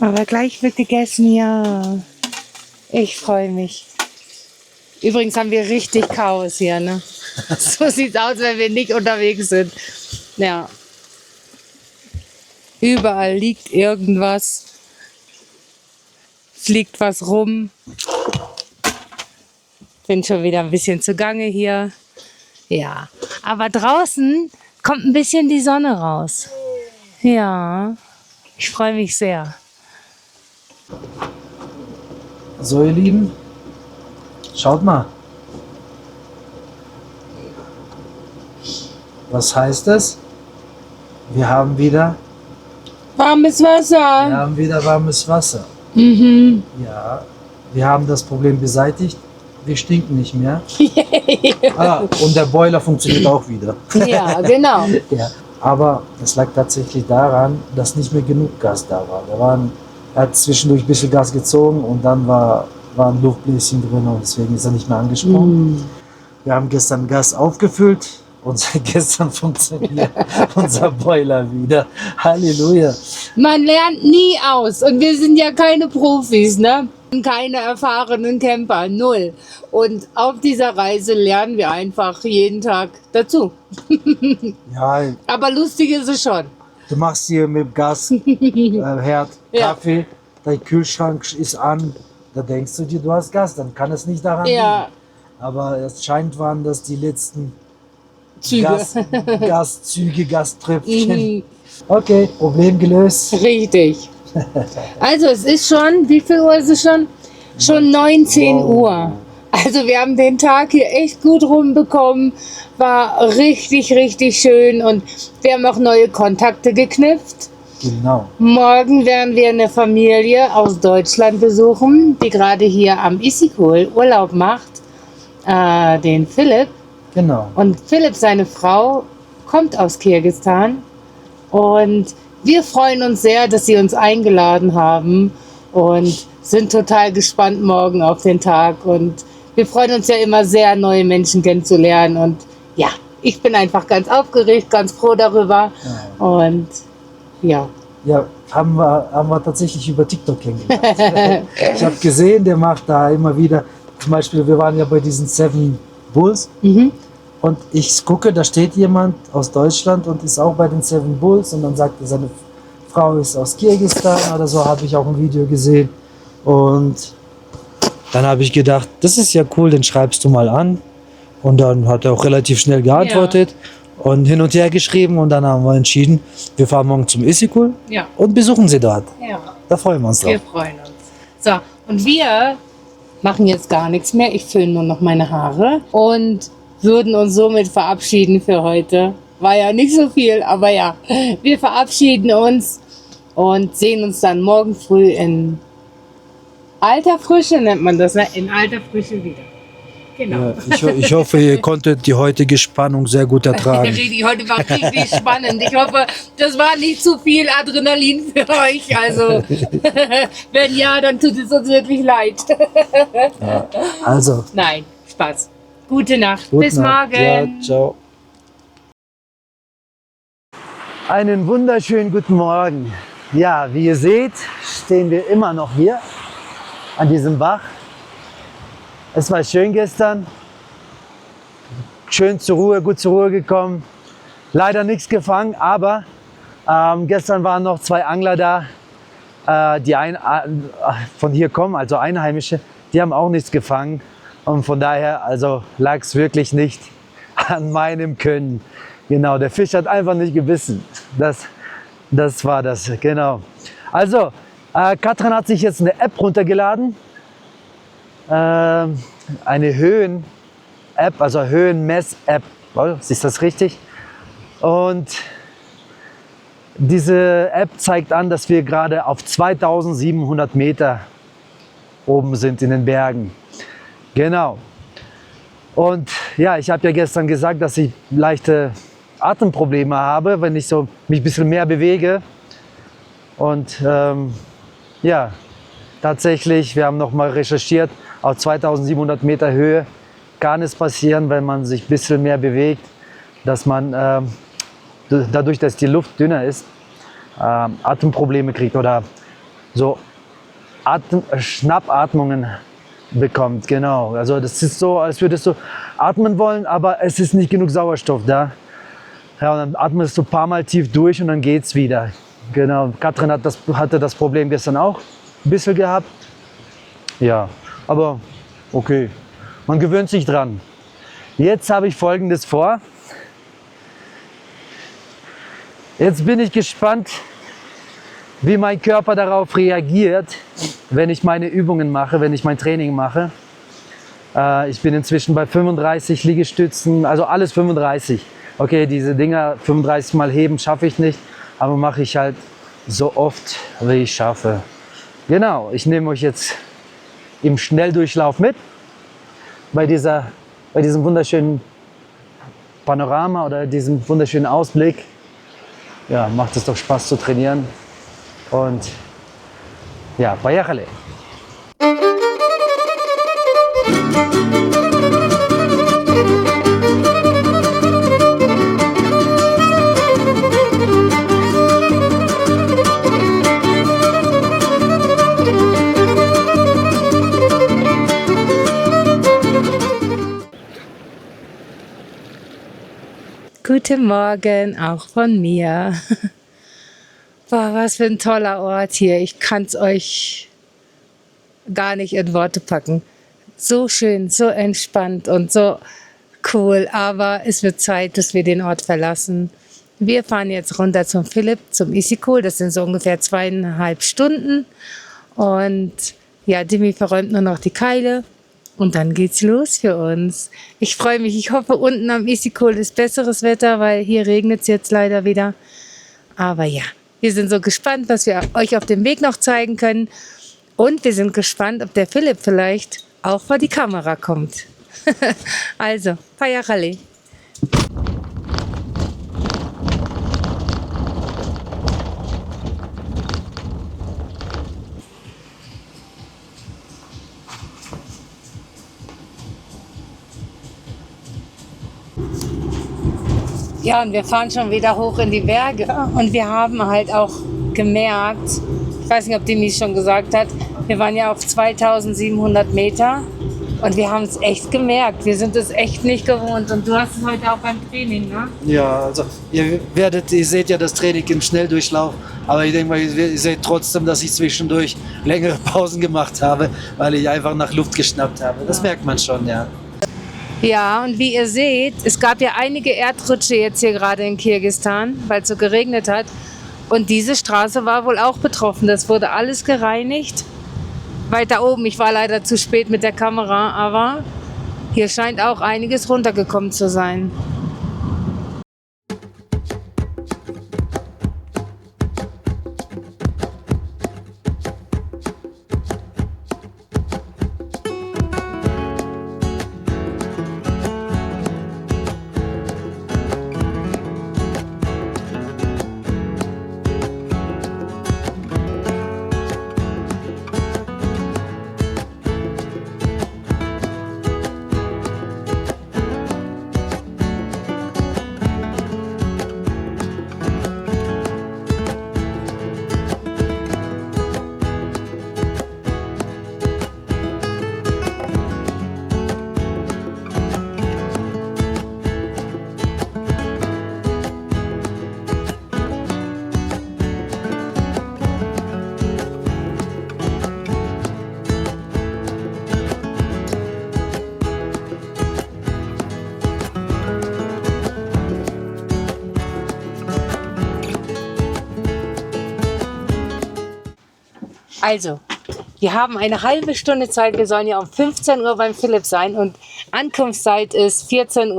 Aber gleich wird gegessen, ja. Ich freue mich. Übrigens haben wir richtig Chaos hier, ne? So sieht's aus, wenn wir nicht unterwegs sind. Ja. Überall liegt irgendwas. Fliegt was rum. Bin schon wieder ein bisschen zugange hier. Ja. Aber draußen kommt ein bisschen die Sonne raus. Ja. Ich freue mich sehr. So ihr Lieben, schaut mal. Was heißt das? Wir haben wieder Warmes Wasser. warmes Wasser. Mhm. Ja, wir haben das Problem beseitigt. Wir stinken nicht mehr. Und der Boiler funktioniert auch wieder. Ja, genau. Ja, aber es lag tatsächlich daran, dass nicht mehr genug Gas da war. Er hat zwischendurch ein bisschen Gas gezogen und dann waren Luftbläschen drin und deswegen ist er nicht mehr angesprungen. Wir haben gestern Gas aufgefüllt und seit gestern funktioniert unser Boiler wieder. Halleluja. Man lernt nie aus und wir sind ja keine Profis, ne? Keine erfahrenen Camper, null. Und auf dieser Reise lernen wir einfach jeden Tag dazu. Ja, Aber lustig ist es schon. du machst hier mit dem Herd Ja. Kaffee, dein Kühlschrank ist an, da denkst du dir, du hast Gas, dann kann es nicht daran Ja. liegen. Aber es scheint waren das die letzten Züge. Gaszüge, Gaströpfchen. Mhm. Okay, Problem gelöst. Richtig. Also es ist schon, wie viel Uhr ist es schon? Schon 19 Uhr. Also wir haben den Tag hier echt gut rumbekommen. War richtig, richtig schön und wir haben auch neue Kontakte geknüpft. Genau. Morgen werden wir eine Familie aus Deutschland besuchen, die gerade hier am Isikul Urlaub macht. Den Philipp. Genau. Und Philipp, seine Frau, kommt aus Kirgisistan. Und wir freuen uns sehr, dass sie uns eingeladen haben und sind total gespannt morgen auf den Tag. Und wir freuen uns ja immer sehr, neue Menschen kennenzulernen. Und ja, ich bin einfach ganz aufgeregt, ganz froh darüber. Ja. Und ja. Ja, haben wir tatsächlich über TikTok kennengelernt. Ich habe gesehen, der macht da immer wieder, zum Beispiel, wir waren ja bei diesen 7 Bulls. Mhm. Und ich gucke, da steht jemand aus Deutschland und ist auch bei den Seven Bulls. Und dann sagt er, seine Frau ist aus Kirgisistan oder so, habe ich auch ein Video gesehen. Und dann habe ich gedacht, das ist ja cool, den schreibst du mal an. Und dann hat er auch relativ schnell geantwortet und hin und her geschrieben. Und dann haben wir entschieden, wir fahren morgen zum Isikul Ja. und besuchen sie dort. Ja. Da freuen wir uns Wir drauf. freuen uns. So, und wir machen jetzt gar nichts mehr. Ich föhne nur noch meine Haare und würden uns somit verabschieden für heute. War ja nicht so viel, aber ja, wir verabschieden uns und sehen uns dann morgen früh in alter Frische, nennt man das, ne? In alter Frische wieder. Genau. Ich hoffe, ihr konntet die heutige Spannung sehr gut ertragen. Richtig, heute war richtig spannend. Ich hoffe, das war nicht zu viel Adrenalin für euch. Also, wenn ja, dann tut es uns wirklich leid. Also, Nein, Spaß. Gute Nacht. gute Bis Nacht. morgen. Ja, ciao. Einen wunderschönen guten Morgen. Ja, wie ihr seht, stehen wir immer noch hier an diesem Bach. Es war schön gestern, schön zur Ruhe, gut zur Ruhe gekommen. Leider nichts gefangen, aber gestern waren noch 2 Angler da, die von hier kommen, also Einheimische, die haben auch nichts gefangen. Und von daher also lag es wirklich nicht an meinem Können. Genau, der Fisch hat einfach nicht gebissen. Das war das, genau. Also, Katrin hat sich jetzt eine App runtergeladen. Eine Höhen-App, also Höhenmess-App. Ist das richtig? Und diese App zeigt an, dass wir gerade auf 2700 Meter oben sind in den Bergen. Genau. Und ja, ich habe ja gestern gesagt, dass ich leichte Atemprobleme habe, wenn ich so mich ein bisschen mehr bewege. Und ja, tatsächlich, wir haben noch mal recherchiert, auf 2700 Meter Höhe kann es passieren, wenn man sich ein bisschen mehr bewegt, dass man dadurch, dass die Luft dünner ist, Atemprobleme kriegt oder so Schnappatmungen bekommt. Genau, also das ist so, als würdest du atmen wollen, aber es ist nicht genug Sauerstoff da. Ja, und dann atmest du ein paar Mal tief durch und dann geht's wieder. Genau, Katrin hatte das Problem gestern auch ein bisschen gehabt. Ja, aber okay, man gewöhnt sich dran. Jetzt habe ich Folgendes vor. Jetzt bin ich gespannt, wie mein Körper darauf reagiert, wenn ich meine Übungen mache, wenn ich mein Training mache. Ich bin inzwischen bei 35 Liegestützen, also alles 35. Okay, diese Dinger 35 Mal heben schaffe ich nicht, aber mache ich halt so oft, wie ich schaffe. Genau, ich nehme euch jetzt im Schnelldurchlauf mit bei diesem wunderschönen Panorama oder diesem wunderschönen Ausblick. Ja, macht es doch Spaß zu trainieren. Und ja, поехали! Guten Morgen, auch von mir. Boah, was für ein toller Ort hier. Ich kann es euch gar nicht in Worte packen. So schön, so entspannt und so cool. Aber es wird Zeit, dass wir den Ort verlassen. Wir fahren jetzt runter zum Philipp, zum Isikul. Das sind so ungefähr 2,5 Stunden. Und ja, Dimi verräumt nur noch die Keile. Und dann geht's los für uns. Ich freue mich. Ich hoffe, unten am Isikul ist besseres Wetter, weil hier regnet es jetzt leider wieder. Aber ja, wir sind so gespannt, was wir euch auf dem Weg noch zeigen können. Und wir sind gespannt, ob der Philipp vielleicht auch vor die Kamera kommt. Also, Payachale. Ja, und wir fahren schon wieder hoch in die Berge. Und wir haben halt auch gemerkt, ich weiß nicht, ob Dimi schon gesagt hat, wir waren ja auf 2700 Meter. Und wir haben es echt gemerkt. Wir sind es echt nicht gewohnt. Und du hast es heute auch beim Training, ne? Ja, also ihr seht ja das Training im Schnelldurchlauf, aber ich denke mal, ihr seht trotzdem, dass ich zwischendurch längere Pausen gemacht habe, weil ich einfach nach Luft geschnappt habe. Das merkt man schon, ja. Ja, und wie ihr seht, es gab ja einige Erdrutsche jetzt hier gerade in Kirgisistan, weil es so geregnet hat. Und diese Straße war wohl auch betroffen. Das wurde alles gereinigt. Weiter oben, ich war leider zu spät mit der Kamera, aber hier scheint auch einiges runtergekommen zu sein. Also, wir haben eine halbe Stunde Zeit. Wir sollen ja um 15 Uhr beim Philipp sein und Ankunftszeit ist 14:30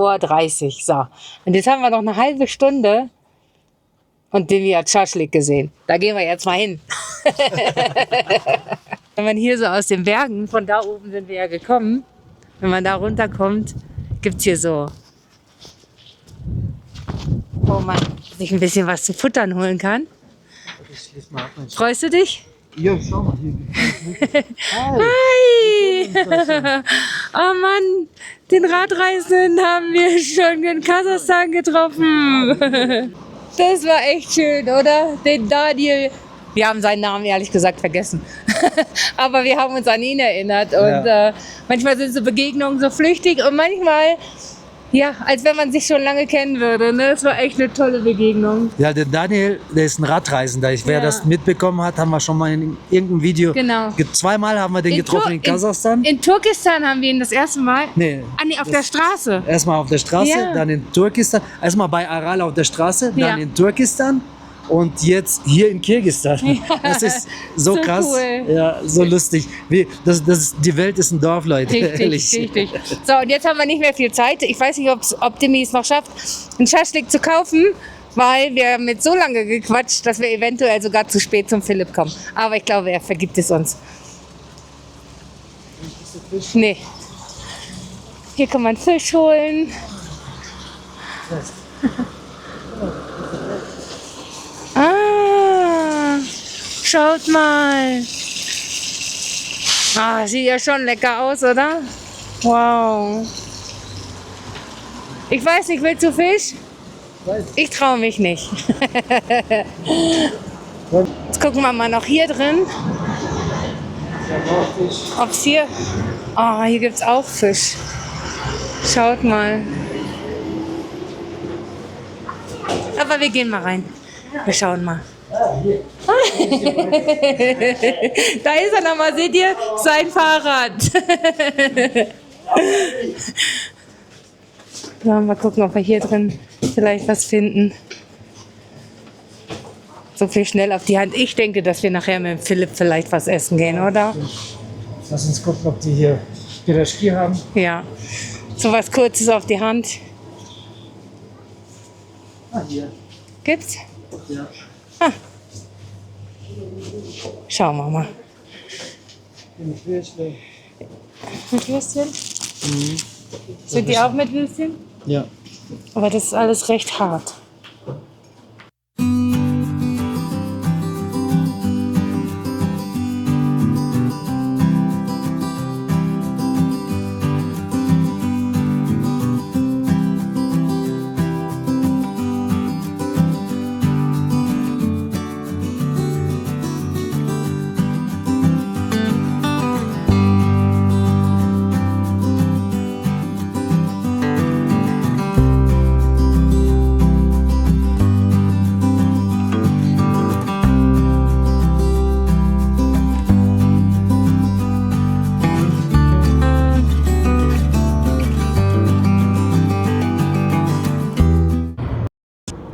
Uhr. So, und jetzt haben wir noch eine halbe Stunde und Dimi hat Schaschlik gesehen. Da gehen wir jetzt mal hin. Wenn man hier so aus den Bergen, von da oben sind wir ja gekommen, wenn man da runterkommt, gibt es hier so, wo man sich ein bisschen was zu futtern holen kann. Freust du dich? Ja, schau mal, hier gibt's Hi! Oh Mann, den Radreisenden haben wir schon in Kasachstan getroffen. Das war echt schön, oder? Den Daniel. Wir haben seinen Namen ehrlich gesagt vergessen. Aber wir haben uns an ihn erinnert. Und manchmal sind so Begegnungen so flüchtig und manchmal, ja, als wenn man sich schon lange kennen würde. Ne? Das war echt eine tolle Begegnung. Ja, der Daniel, der ist ein Radreisender. Wer das mitbekommen hat, haben wir schon mal in irgendeinem Video. Genau. Zweimal haben wir den getroffen in Kasachstan. In Turkestan haben wir ihn das erste Mal. Nee. Auf der Straße. Erstmal auf der Straße, Ja. dann in Turkestan. Erstmal bei Aral auf der Straße, dann Ja. in Turkestan und jetzt hier in Kirgisistan. Das ist so So krass, cool. ja, so lustig. Die Welt ist ein Dorf, Leute. Ehrlich. Richtig. So, und jetzt haben wir nicht mehr viel Zeit. Ich weiß nicht, ob Dimi es noch schafft, einen Schaschlik zu kaufen, weil wir haben jetzt so lange gequatscht, dass wir eventuell sogar zu spät zum Philipp kommen. Aber ich glaube, er vergibt es uns. Nee. Hier kann man Fisch holen. Ah, schaut mal. Ah, sieht ja schon lecker aus, oder? Wow. Ich weiß nicht, willst du Fisch? Ich traue mich nicht. Jetzt gucken wir mal noch hier drin. Ob's hier... Oh, hier gibt's auch Fisch. Schaut mal. Aber wir gehen mal rein. Wir schauen mal. Da ist er nochmal, seht ihr? Sein Fahrrad. Ja, mal gucken, ob wir hier drin vielleicht was finden. So viel schnell auf die Hand. Ich denke, dass wir nachher mit Philipp vielleicht was essen gehen, oder? Lass uns gucken, ob die hier Pirashki haben. Ja. So was Kurzes auf die Hand. Hier. Gibt's? Ja. Schauen wir mal. Mit Würstchen. Mit Würstchen? Sind die auch mit Würstchen? Ja. Aber das ist alles recht hart.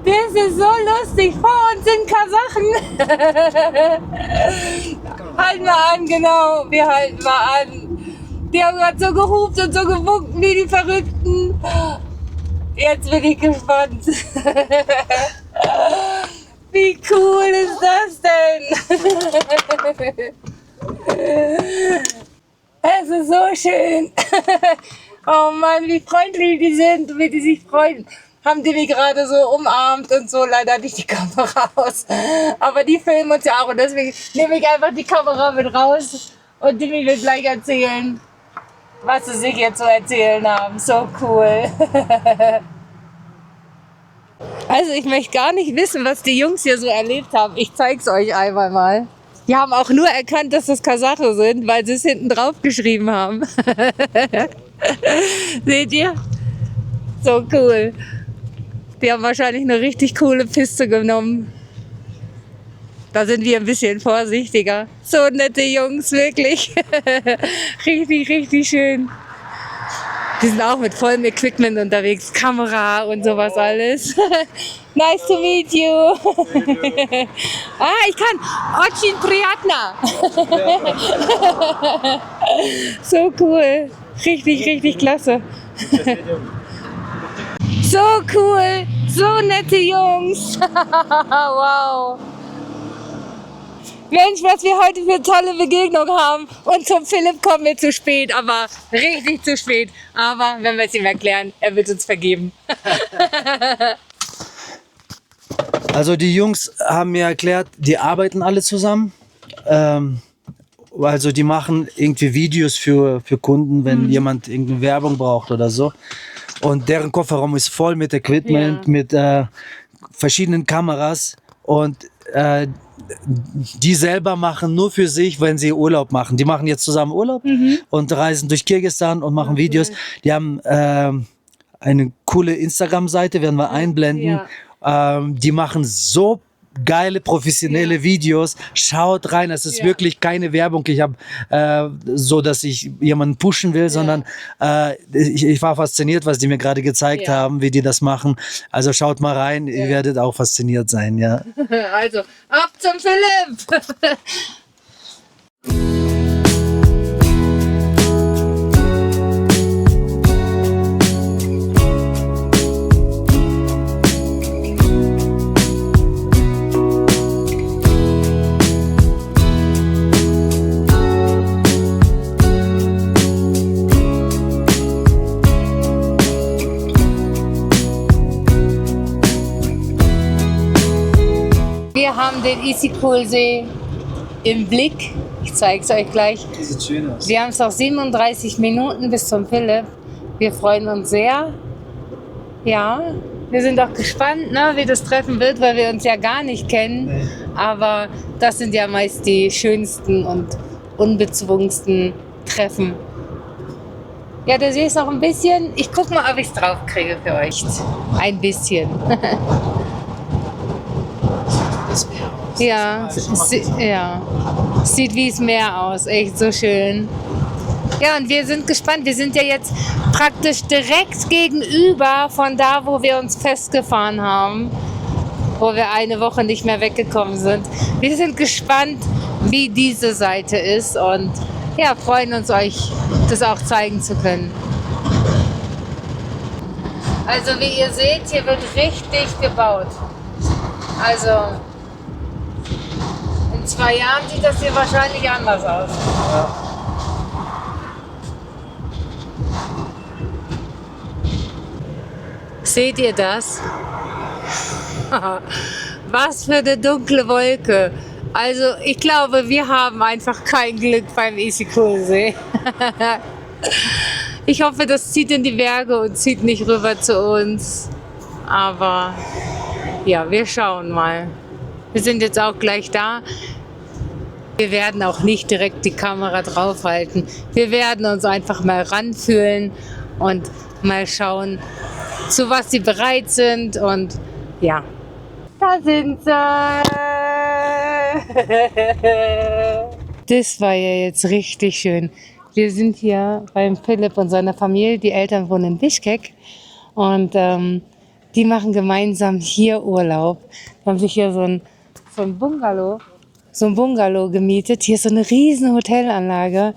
Das ist so lustig. Vor uns sind Kasachen. Halt mal an, genau. Wir halten mal an. Die haben gerade so gehupt und so gewunken wie die Verrückten. Jetzt bin ich gespannt. Wie cool ist das denn? Es ist so schön. Oh Mann, wie freundlich die sind, wie die sich freuen. Haben die mich gerade so umarmt und so, leider nicht die Kamera aus. Aber die filmen uns ja auch und deswegen nehme ich einfach die Kamera mit raus und die wird gleich erzählen, was sie sich jetzt so erzählen haben. So cool. Also ich möchte gar nicht wissen, was die Jungs hier so erlebt haben. Ich zeig's euch einmal mal. Die haben auch nur erkannt, dass das Kasache sind, weil sie es hinten drauf geschrieben haben. Seht ihr? So cool. Die haben wahrscheinlich eine richtig coole Piste genommen. Da sind wir ein bisschen vorsichtiger. So nette Jungs, wirklich. Richtig, richtig schön. Die sind auch mit vollem Equipment unterwegs, Kamera und sowas alles. Nice to meet you. Ich kann. Очень приятно. So cool. Richtig, richtig klasse. So cool. So nette Jungs. Wow. Mensch, was wir heute für tolle Begegnung haben. Und zum Philipp kommen wir zu spät, aber richtig zu spät. Aber wenn wir es ihm erklären, er wird uns vergeben. Also die Jungs haben mir erklärt, die arbeiten alle zusammen. Also die machen irgendwie Videos für Kunden, wenn jemand irgendeine Werbung braucht oder so. Und deren Kofferraum ist voll mit Equipment, mit verschiedenen Kameras. Und die selber machen nur für sich, wenn sie Urlaub machen. Die machen jetzt zusammen Urlaub und reisen durch Kirgisistan und machen Videos. Die haben eine coole Instagram-Seite, werden wir einblenden. Die machen so geile, professionelle Videos. Schaut rein, es ist wirklich keine Werbung. Ich habe so, dass ich jemanden pushen will, sondern ich war fasziniert, was die mir gerade gezeigt haben, wie die das machen. Also schaut mal rein, ihr werdet auch fasziniert sein, ja. Also, ab zum Philipp! Wir haben den Issyk-Kul-See im Blick. Ich zeige es euch gleich. Sieht schön aus. Wir haben es noch 37 Minuten bis zum Philipp. Wir freuen uns sehr. Ja, wir sind auch gespannt, ne, wie das Treffen wird, weil wir uns ja gar nicht kennen. Nee. Aber das sind ja meist die schönsten und unbezwungensten Treffen. Ja, der See ist noch ein bisschen. Ich gucke mal, ob ich es drauf kriege für euch. Ein bisschen. Ja, sieht wie das Meer aus, echt so schön. Ja, und wir sind gespannt. Wir sind ja jetzt praktisch direkt gegenüber von da, wo wir uns festgefahren haben, wo wir eine Woche nicht mehr weggekommen sind. Wir sind gespannt, wie diese Seite ist und ja, freuen uns, euch das auch zeigen zu können. Also wie ihr seht, hier wird richtig gebaut. Also in 2 Jahren sieht das hier wahrscheinlich anders aus. Seht ihr das? Was für eine dunkle Wolke. Also ich glaube, wir haben einfach kein Glück beim Issyk-Kul-See. Ich hoffe, das zieht in die Berge und zieht nicht rüber zu uns. Aber ja, wir schauen mal. Wir sind jetzt auch gleich da. Wir werden auch nicht direkt die Kamera draufhalten. Wir werden uns einfach mal ranfühlen und mal schauen, zu was sie bereit sind. Und ja, da sind sie. Das war ja jetzt richtig schön. Wir sind hier beim Philipp und seiner Familie. Die Eltern wohnen in Bischkek. Und die machen gemeinsam hier Urlaub. Die haben sich hier so ein Bungalow gemietet. Hier ist so eine riesen Hotelanlage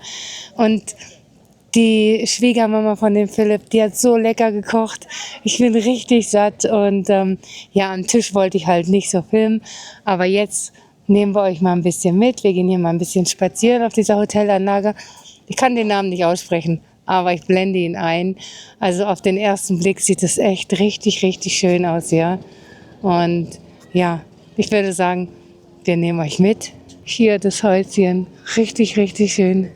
und die Schwiegermama von dem Philipp, die hat so lecker gekocht. Ich bin richtig satt und ja, am Tisch wollte ich halt nicht so filmen, aber jetzt nehmen wir euch mal ein bisschen mit. Wir gehen hier mal ein bisschen spazieren auf dieser Hotelanlage. Ich kann den Namen nicht aussprechen, aber ich blende ihn ein. Also auf den ersten Blick sieht es echt richtig, richtig schön aus hier. Und ja, ich würde sagen, wir nehmen euch mit. Hier das Häuschen, richtig, richtig schön.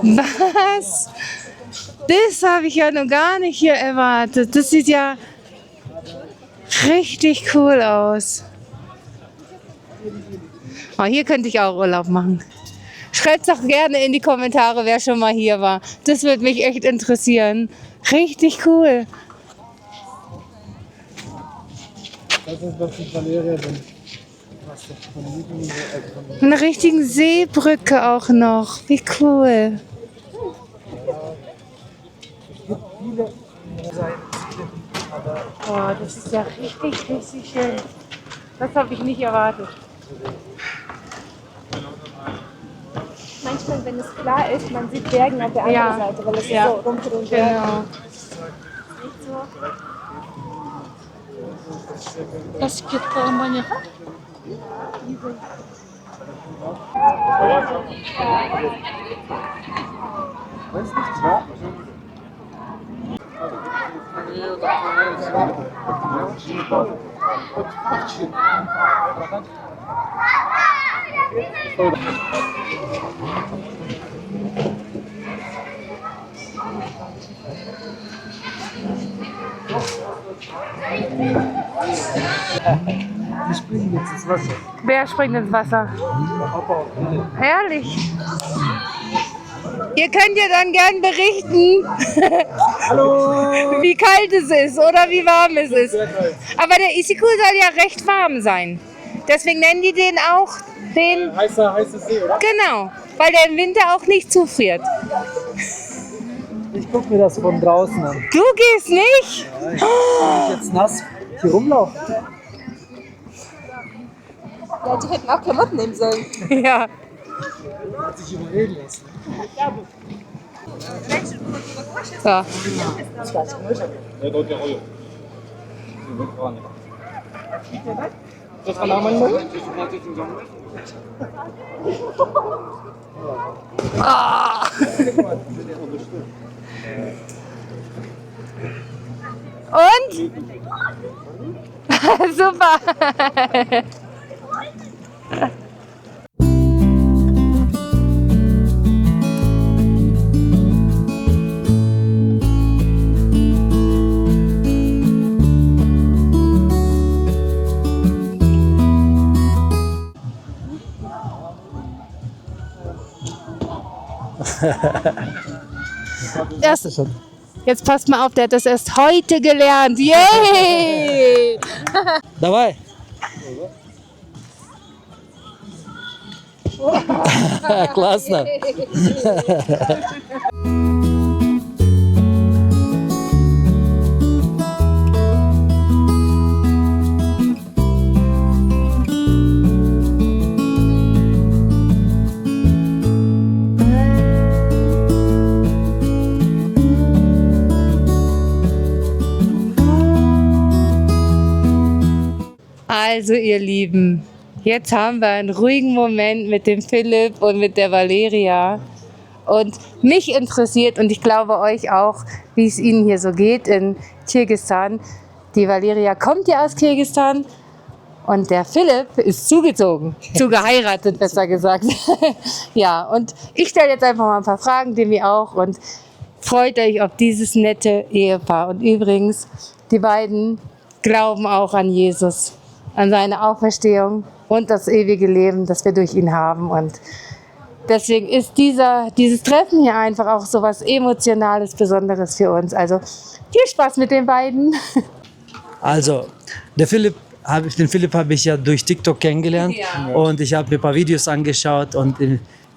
Was? Das habe ich ja noch gar nicht hier erwartet. Das sieht ja richtig cool aus. Oh, hier könnte ich auch Urlaub machen. Schreibt doch gerne in die Kommentare, wer schon mal hier war. Das würde mich echt interessieren. Richtig cool. Das ist, was die Valeria sind. Eine richtige Seebrücke auch noch. Wie cool. Oh, das ist ja richtig, richtig schön. Das habe ich nicht erwartet. Manchmal, wenn es klar ist, man sieht Bergen auf der anderen Seite, weil es Ja. ist so dunkel und Berg. Genau. Basket kampanya. Die springen jetzt ins Wasser. Wer springt ins Wasser? Herrlich. Ihr könnt ja dann gern berichten, wie kalt es ist oder wie warm es ist. Aber der Issyk soll ja recht warm sein. Deswegen nennen die den auch den... Heißer See, oder? Genau, weil der im Winter auch nicht zufriert. Ich gucke mir das von draußen an. Du gehst nicht? Wenn ich jetzt nass hier rumlaufe. Ja, die hätten auch Klamotten nehmen sollen. Ja. Hat sich überreden lassen. So. Ah. Und? Super. Jetzt passt mal auf, der hat das erst heute gelernt. Yay! Давай. Классно. Also ihr Lieben, jetzt haben wir einen ruhigen Moment mit dem Philipp und mit der Valeria. Und mich interessiert und ich glaube euch auch, wie es Ihnen hier so geht in Kirgisistan. Die Valeria kommt ja aus Kirgisistan und der Philipp ist geheiratet besser gesagt. Ja, und ich stelle jetzt einfach mal ein paar Fragen, Demi auch, und freut euch auf dieses nette Ehepaar. Und übrigens, die beiden glauben auch an Jesus, an seine Auferstehung und das ewige Leben, das wir durch ihn haben. Und deswegen ist dieses Treffen hier einfach auch so was Emotionales, Besonderes für uns. Also viel Spaß mit den beiden. Also, den Philipp habe ich ja durch TikTok kennengelernt und ich habe mir ein paar Videos angeschaut und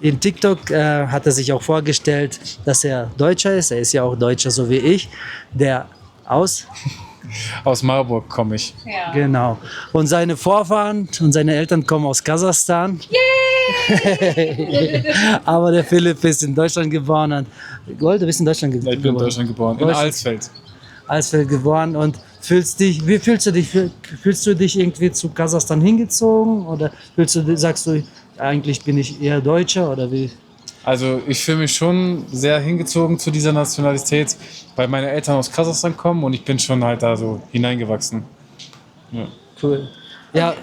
in TikTok hat er sich auch vorgestellt, dass er Deutscher ist. Er ist ja auch Deutscher, so wie ich, der aus Marburg komme ich. Ja. Genau. Und seine Vorfahren und seine Eltern kommen aus Kasachstan. Aber der Philipp ist in Deutschland geboren. Und Gold, du bist in Deutschland geboren? Ich bin in Deutschland geboren, in Alsfeld. Alsfeld geboren. Und wie fühlst du dich? Fühlst du dich irgendwie zu Kasachstan hingezogen? Oder sagst du, eigentlich bin ich eher Deutscher? Oder wie? Also ich fühle mich schon sehr hingezogen zu dieser Nationalität, weil meine Eltern aus Kasachstan kommen und ich bin schon halt da so hineingewachsen. Ja. Cool. Ja,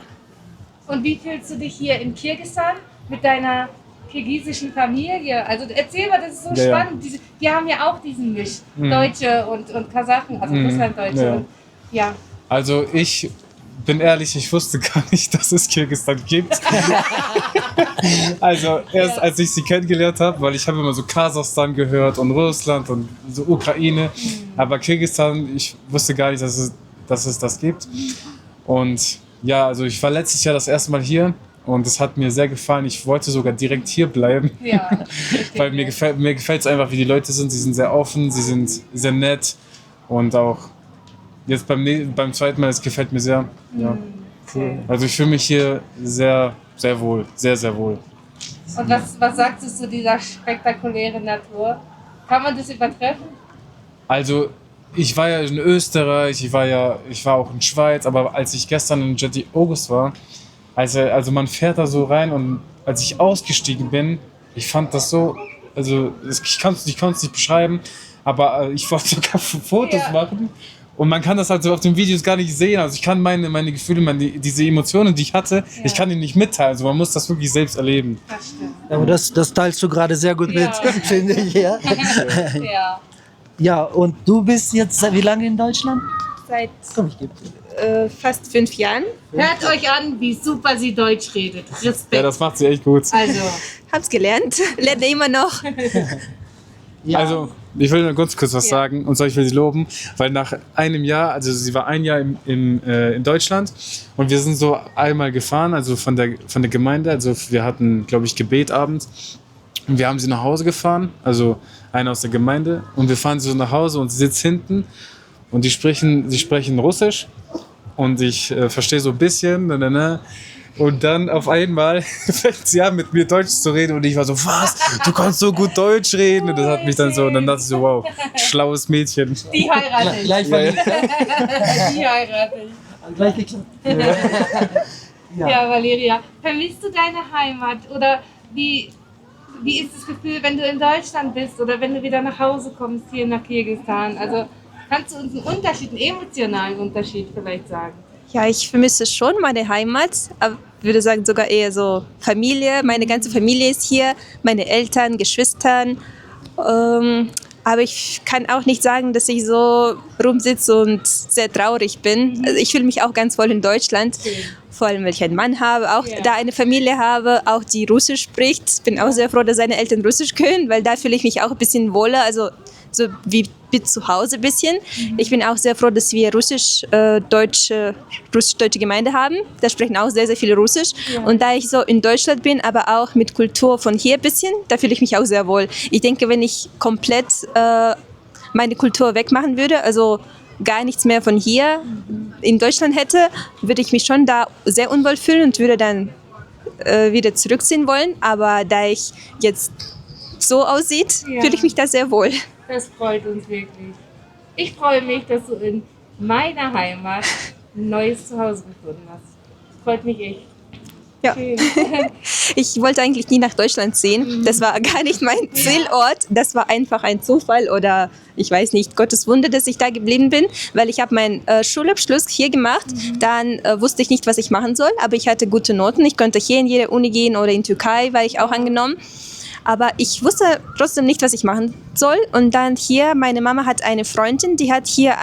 Und wie fühlst du dich hier in Kirgisistan mit deiner kirgisischen Familie? Also erzähl mal, das ist so Ja. spannend. Die haben ja auch diesen Misch. Deutsche und Kasachen, also Russlanddeutsche. Ja. Und, ja. Also ich bin ehrlich, ich wusste gar nicht, dass es Kirgisistan gibt. Also erst als ich sie kennengelernt habe, weil ich habe immer so Kasachstan gehört und Russland und so Ukraine, aber Kirgisistan, ich wusste gar nicht, dass es das gibt. Und ja, also ich war letztes Jahr das erste Mal hier und es hat mir sehr gefallen. Ich wollte sogar direkt hier bleiben, Ja. weil mir gefällt es einfach, wie die Leute sind. Sie sind sehr offen, sie sind sehr nett und auch jetzt beim zweiten Mal, es gefällt mir sehr. Ja. Cool. Also ich fühle mich hier sehr, sehr wohl, sehr, sehr wohl. Und was sagst du zu dieser spektakulären Natur? Kann man das übertreffen? Also ich war ja in Österreich, ich war auch in Schweiz, aber als ich gestern in Jetty August war, also man fährt da so rein und als ich ausgestiegen bin, ich fand das so, also ich kann es nicht beschreiben, aber ich wollte sogar Fotos machen und man kann das halt so auf den Videos gar nicht sehen, also ich kann meine Gefühle, diese Emotionen, die ich hatte, ich kann die nicht mitteilen, also man muss das wirklich selbst erleben. Das stimmt. aber das teilst du gerade sehr gut Ja. mit, finde ich. Ja. Ja. Ja, und du bist jetzt wie lange in Deutschland? Seit Komm, ich gebe fast 5 Jahren. Hört euch an, wie super sie Deutsch redet. Respekt. Ja, das macht sie echt gut. Also, Hab's gelernt. Lerne immer noch. Ja. Also, ich will nur ganz kurz was sagen, und zwar ich will sie loben, weil nach einem Jahr, also sie war ein Jahr in Deutschland und wir sind so einmal gefahren, also von der Gemeinde, also wir hatten, glaube ich, Gebet abends und wir haben sie nach Hause gefahren, also einer aus der Gemeinde und wir fahren sie so nach Hause und sie sitzt hinten und sie sprechen Russisch und ich verstehe so ein bisschen, und dann auf einmal fängt sie an, mit mir Deutsch zu reden und ich war so, was? Du kannst so gut Deutsch reden? Und das hat mich dann so, und dann dachte ich so, wow, schlaues Mädchen. die heirate ich. Gleich Die heirate ich. Gleich geklappt. Ja, Valeria, vermisst du deine Heimat? Oder wie ist das Gefühl, wenn du in Deutschland bist oder wenn du wieder nach Hause kommst hier nach Kirgisistan? Also kannst du uns einen emotionalen Unterschied vielleicht sagen? Ja, ich vermisse schon meine Heimat, aber würde sagen sogar eher so Familie. Meine ganze Familie ist hier, meine Eltern, Geschwistern. Aber ich kann auch nicht sagen, dass ich so rumsitze und sehr traurig bin. Also ich fühle mich auch ganz wohl in Deutschland. Vor allem, weil ich einen Mann habe, auch da eine Familie habe, auch die Russisch spricht. Bin auch sehr froh, dass seine Eltern Russisch können, weil da fühle ich mich auch ein bisschen wohler, also so wie zu Hause ein bisschen. Ich bin auch sehr froh, dass wir russisch-deutsche Gemeinde haben. Da sprechen auch sehr, sehr viele Russisch. Und da ich so in Deutschland bin, aber auch mit Kultur von hier ein bisschen, da fühle ich mich auch sehr wohl. Ich denke, wenn ich komplett meine Kultur wegmachen würde, also gar nichts mehr von hier in Deutschland hätte, würde ich mich schon da sehr unwohl fühlen und würde dann wieder zurückziehen wollen. Aber da ich jetzt so aussieht, fühle ich mich da sehr wohl. Das freut uns wirklich. Ich freue mich, dass du in meiner Heimat ein neues Zuhause gefunden hast. freut mich echt. Ja. Schön. Ich wollte eigentlich nie nach Deutschland ziehen. Das war gar nicht mein Zielort. Das war einfach ein Zufall oder ich weiß nicht, Gottes Wunder, dass ich da geblieben bin, weil ich habe meinen Schulabschluss hier gemacht. Dann wusste ich nicht, was ich machen soll, aber ich hatte gute Noten. Ich konnte hier in jede Uni gehen oder in Türkei war ich auch angenommen. Aber ich wusste trotzdem nicht, was ich machen soll. Und dann hier, meine Mama hat eine Freundin, die hat hier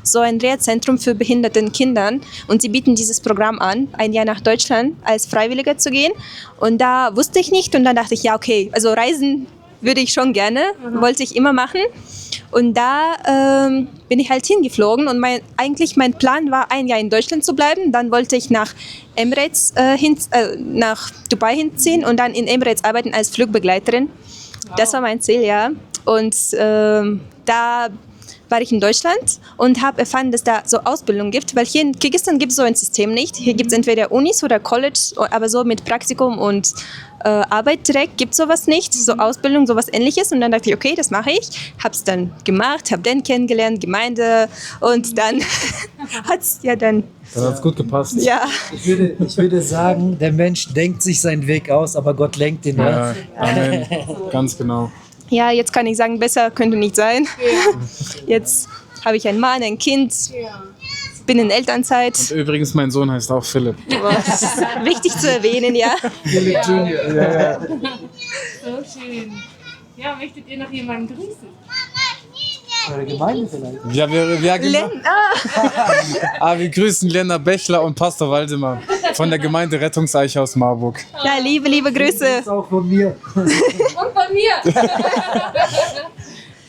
so ein Rehrzentrum für behinderten Kindern. Und sie bieten dieses Programm an, ein Jahr nach Deutschland als Freiwilliger zu gehen. Und da wusste ich nicht. Und dann dachte ich, ja, okay, also reisen würde ich schon gerne, wollte ich immer machen. Und da bin ich halt hingeflogen und eigentlich mein Plan war, ein Jahr in Deutschland zu bleiben. Dann wollte ich nach Emirates, nach Dubai hinziehen und dann in Emirates arbeiten als Flugbegleiterin. Wow. Das war mein Ziel, ja. Und da war ich in Deutschland und habe erfahren, dass da so Ausbildung gibt, weil hier in Kirgisistan gibt es so ein System nicht. Hier gibt es entweder Unis oder College, aber so mit Praktikum und Arbeit direkt gibt es sowas nicht, so Ausbildung, sowas Ähnliches. Und dann dachte ich, okay, das mache ich. Habe es dann gemacht, habe den kennengelernt, Gemeinde und dann hat es ja dann... Dann hat es gut gepasst. Ja. Ich würde sagen, der Mensch denkt sich seinen Weg aus, aber Gott lenkt ihn. Ja, Amen. Ganz genau. Ja, jetzt kann ich sagen, besser könnte nicht sein. Ja. Jetzt habe ich einen Mann, ein Kind, bin in Elternzeit. Und übrigens, mein Sohn heißt auch Philipp. Das ist wichtig zu erwähnen, ja. Philipp Junior. Ja. So schön. Ja, möchtet ihr noch jemanden grüßen? Eure Gemeinde vielleicht. Ja, genau. Wir grüßen Lena Bechler und Pastor Waldemar von der Gemeinde Rettungseiche aus Marburg. Ja, liebe Grüße. Das ist auch von mir. Und von mir.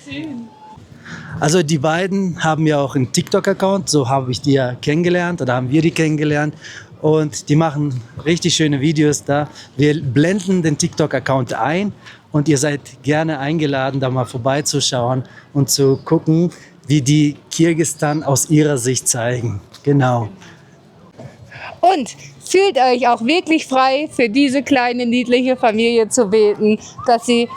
Schön. Also die beiden haben ja auch einen TikTok-Account, so habe ich die ja kennengelernt oder haben wir die kennengelernt. Und die machen richtig schöne Videos da. Wir blenden den TikTok-Account ein und ihr seid gerne eingeladen, da mal vorbeizuschauen und zu gucken, wie die Kirgisistan aus ihrer Sicht zeigen. Genau. Und fühlt euch auch wirklich frei, für diese kleine, niedliche Familie zu beten, dass sie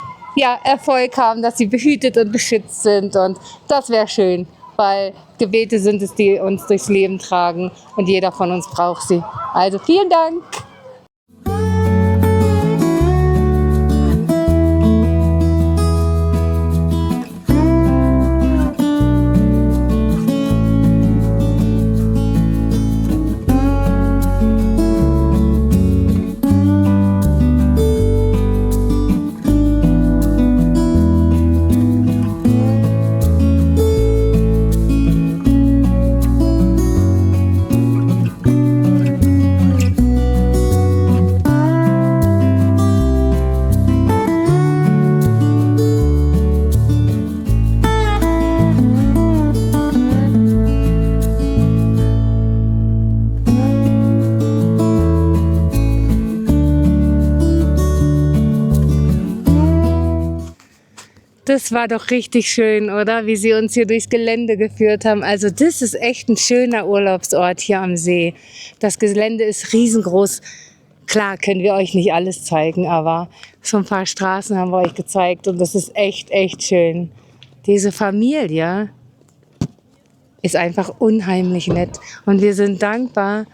Erfolg haben, dass sie behütet und beschützt sind. Und das wäre schön, weil Gebete sind es, die uns durchs Leben tragen und jeder von uns braucht sie. Also vielen Dank. Das war doch richtig schön, oder? Wie sie uns hier durchs Gelände geführt haben. Also das ist echt ein schöner Urlaubsort hier am See. Das Gelände ist riesengroß. Klar können wir euch nicht alles zeigen, aber so ein paar Straßen haben wir euch gezeigt und das ist echt, echt schön. Diese Familie ist einfach unheimlich nett und wir sind dankbar,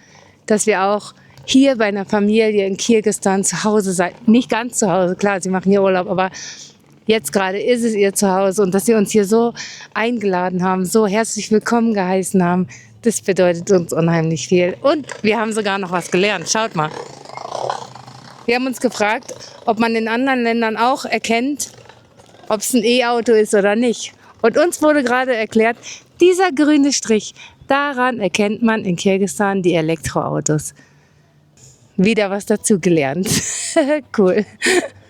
dass wir auch hier bei einer Familie in Kirgisistan zu Hause sein. Nicht ganz zu Hause, klar, sie machen hier Urlaub, aber jetzt gerade ist es ihr Zuhause und dass sie uns hier so eingeladen haben, so herzlich willkommen geheißen haben, das bedeutet uns unheimlich viel. Und wir haben sogar noch was gelernt. Schaut mal. Wir haben uns gefragt, ob man in anderen Ländern auch erkennt, ob es ein E-Auto ist oder nicht. Und uns wurde gerade erklärt, dieser grüne Strich, daran erkennt man in Kirgisistan die Elektroautos. Wieder was dazugelernt. Cool.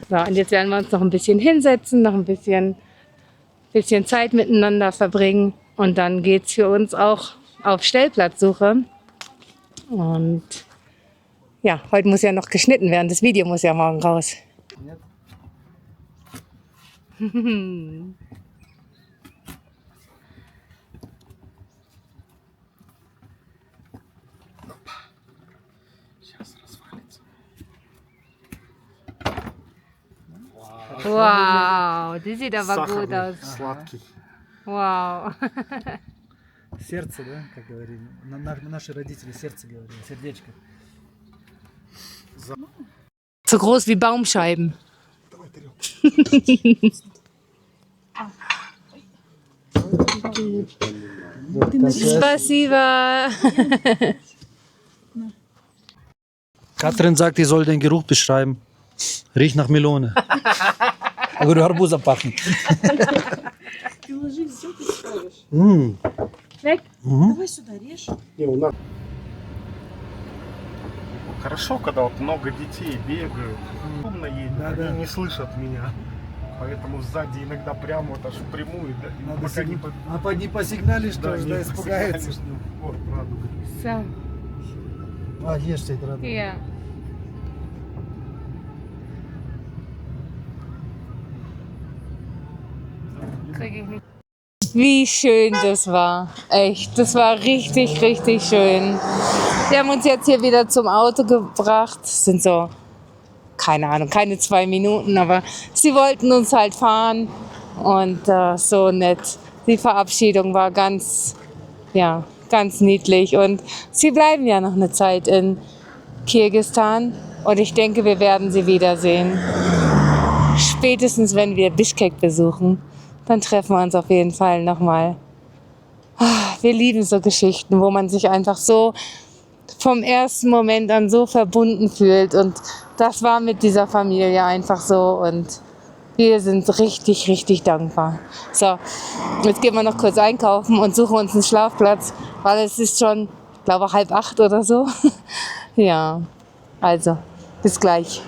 So, und jetzt werden wir uns noch ein bisschen hinsetzen, noch ein bisschen Zeit miteinander verbringen. Und dann geht es für uns auch auf Stellplatzsuche. Und ja, heute muss ja noch geschnitten werden. Das Video muss ja morgen raus. Wow, das sieht aber gut aus. Wow. Сердце, да, как говорили. Наши родители сердце говорили, сердечко. So groß wie Baumscheiben. Spasiba. Katrin sagt, ich soll den Geruch beschreiben. Riecht nach Melone. Я говорю, арбуза пахнет. Хорошо, когда вот много детей бегают, шумно едет, Да-да. они не слышат меня. Поэтому сзади иногда прямо вот аж впрямую, да, и Надо пока не не посигналишь, что не да, испугается. посигналишь, ну, вот, радуга. So, А, ешьте, это радуга. ja. Wie schön das war. Echt, das war richtig, richtig schön. Wir haben uns jetzt hier wieder zum Auto gebracht. Das sind so, keine Ahnung, keine 2 Minuten, aber sie wollten uns halt fahren und so nett. Die Verabschiedung war ganz, ja, ganz niedlich und sie bleiben ja noch eine Zeit in Kirgisistan und ich denke, wir werden sie wiedersehen. Spätestens, wenn wir Bischkek besuchen, dann treffen wir uns auf jeden Fall nochmal. Wir lieben so Geschichten, wo man sich einfach so vom ersten Moment an so verbunden fühlt. Und das war mit dieser Familie einfach so. Und wir sind richtig, richtig dankbar. So, jetzt gehen wir noch kurz einkaufen und suchen uns einen Schlafplatz, weil es ist schon, ich glaube, 7:30 oder so. Ja, also, bis gleich.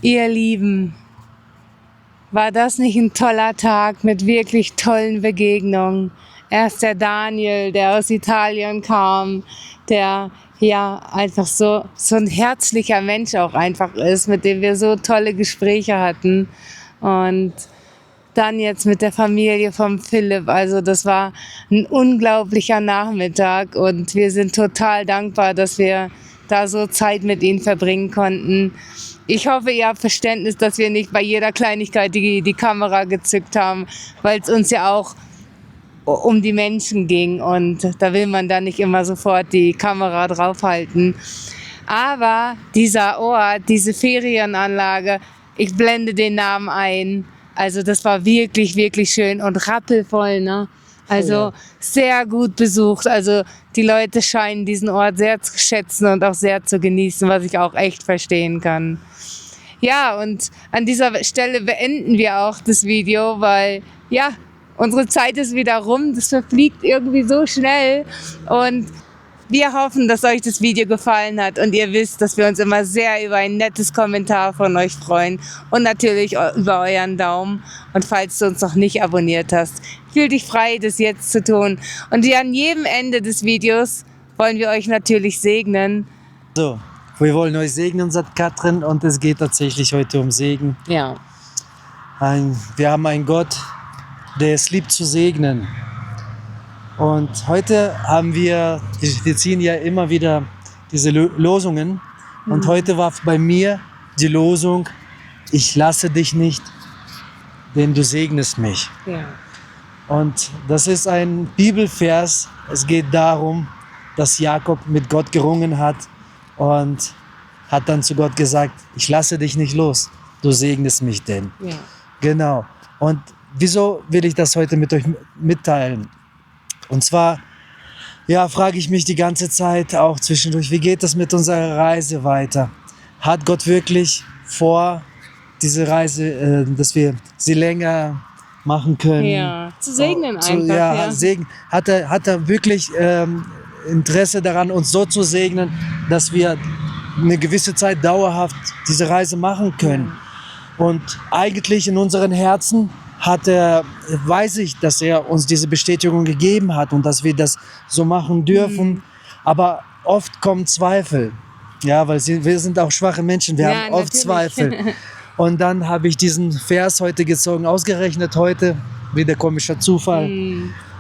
Ihr Lieben, war das nicht ein toller Tag mit wirklich tollen Begegnungen? Erst der Daniel, der aus Italien kam, der ja einfach so ein herzlicher Mensch auch einfach ist, mit dem wir so tolle Gespräche hatten. Und dann jetzt mit der Familie von Philipp. Also das war ein unglaublicher Nachmittag und wir sind total dankbar, dass wir da so Zeit mit ihnen verbringen konnten. Ich hoffe, ihr habt Verständnis, dass wir nicht bei jeder Kleinigkeit die Kamera gezückt haben, weil es uns ja auch um die Menschen ging und da will man dann nicht immer sofort die Kamera draufhalten. Aber dieser Ort, diese Ferienanlage, ich blende den Namen ein. Also das war wirklich, wirklich schön und rappelvoll, ne? Also sehr gut besucht. Also die Leute scheinen diesen Ort sehr zu schätzen und auch sehr zu genießen, was ich auch echt verstehen kann. Ja, und an dieser Stelle beenden wir auch das Video, weil ja, unsere Zeit ist wieder rum. Das verfliegt irgendwie so schnell und wir hoffen, dass euch das Video gefallen hat und ihr wisst, dass wir uns immer sehr über ein nettes Kommentar von euch freuen und natürlich über euren Daumen. Und falls du uns noch nicht abonniert hast, fühl dich frei, das jetzt zu tun. Und an jedem Ende des Videos wollen wir euch natürlich segnen. So, wir wollen euch segnen, sagt Katrin, und es geht tatsächlich heute um Segen. Ja. Wir haben einen Gott, der es liebt zu segnen. Und heute haben wir ziehen ja immer wieder diese Losungen. Und heute war bei mir die Losung, ich lasse dich nicht, denn du segnest mich. Ja. Und das ist ein Bibelvers. Es geht darum, dass Jakob mit Gott gerungen hat und hat dann zu Gott gesagt, ich lasse dich nicht los, du segnest mich denn. Ja. Genau. Und wieso will ich das heute mit euch mitteilen? Und zwar, ja, frage ich mich die ganze Zeit auch zwischendurch, wie geht es mit unserer Reise weiter? Hat Gott wirklich vor, diese Reise, dass wir sie länger machen können? Ja, zu segnen einfach. Ja. Segen. Hat er wirklich Interesse daran, uns so zu segnen, dass wir eine gewisse Zeit dauerhaft diese Reise machen können? Und eigentlich in unseren Herzen weiß ich, dass er uns diese Bestätigung gegeben hat und dass wir das so machen dürfen. Aber oft kommen Zweifel. Ja, weil wir sind auch schwache Menschen, wir Ja, haben oft natürlich. Zweifel. Und dann habe ich diesen Vers heute gezogen, ausgerechnet heute, wieder komischer Zufall.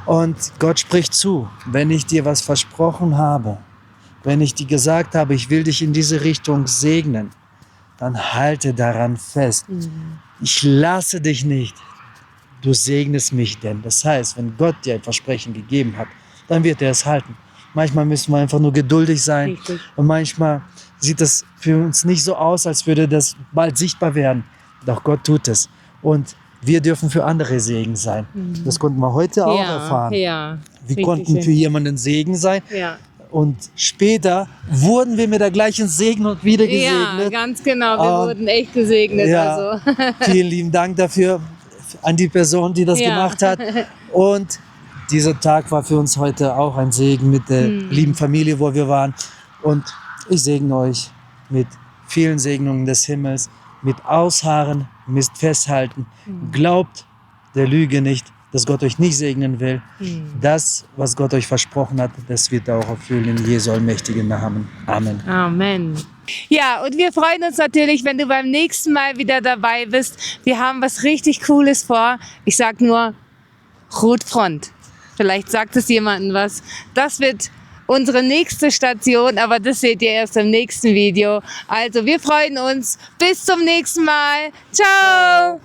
Und Gott spricht zu, wenn ich dir was versprochen habe, wenn ich dir gesagt habe, ich will dich in diese Richtung segnen, dann halte daran fest. Ich lasse dich nicht. Du segnest mich denn. Das heißt, wenn Gott dir ein Versprechen gegeben hat, dann wird er es halten. Manchmal müssen wir einfach nur geduldig sein. Richtig. Und manchmal sieht es für uns nicht so aus, als würde das bald sichtbar werden. Doch Gott tut es. Und wir dürfen für andere Segen sein. Das konnten wir heute auch erfahren. Ja. Wir Richtig konnten schön. für jemanden Segen sein. Ja. Und später wurden wir mit der gleichen Segnung wieder Ja, gesegnet. ganz genau. Wir Und- wurden echt gesegnet. Ja. Also. Vielen lieben Dank dafür an die Person, die das Ja. gemacht hat. Und dieser Tag war für uns heute auch ein Segen mit der lieben Familie, wo wir waren. Und ich segne euch mit vielen Segnungen des Himmels, mit Ausharren, mit Festhalten. Glaubt der Lüge nicht, dass Gott euch nicht segnen will. Das, was Gott euch versprochen hat, das wird er auch erfüllen in Jesu allmächtigen Namen. Amen. Amen. Ja, und wir freuen uns natürlich, wenn du beim nächsten Mal wieder dabei bist. Wir haben was richtig Cooles vor. Ich sag nur Rotfront. Vielleicht sagt es jemandem was. Das wird unsere nächste Station, aber das seht ihr erst im nächsten Video. Also wir freuen uns. Bis zum nächsten Mal. Ciao.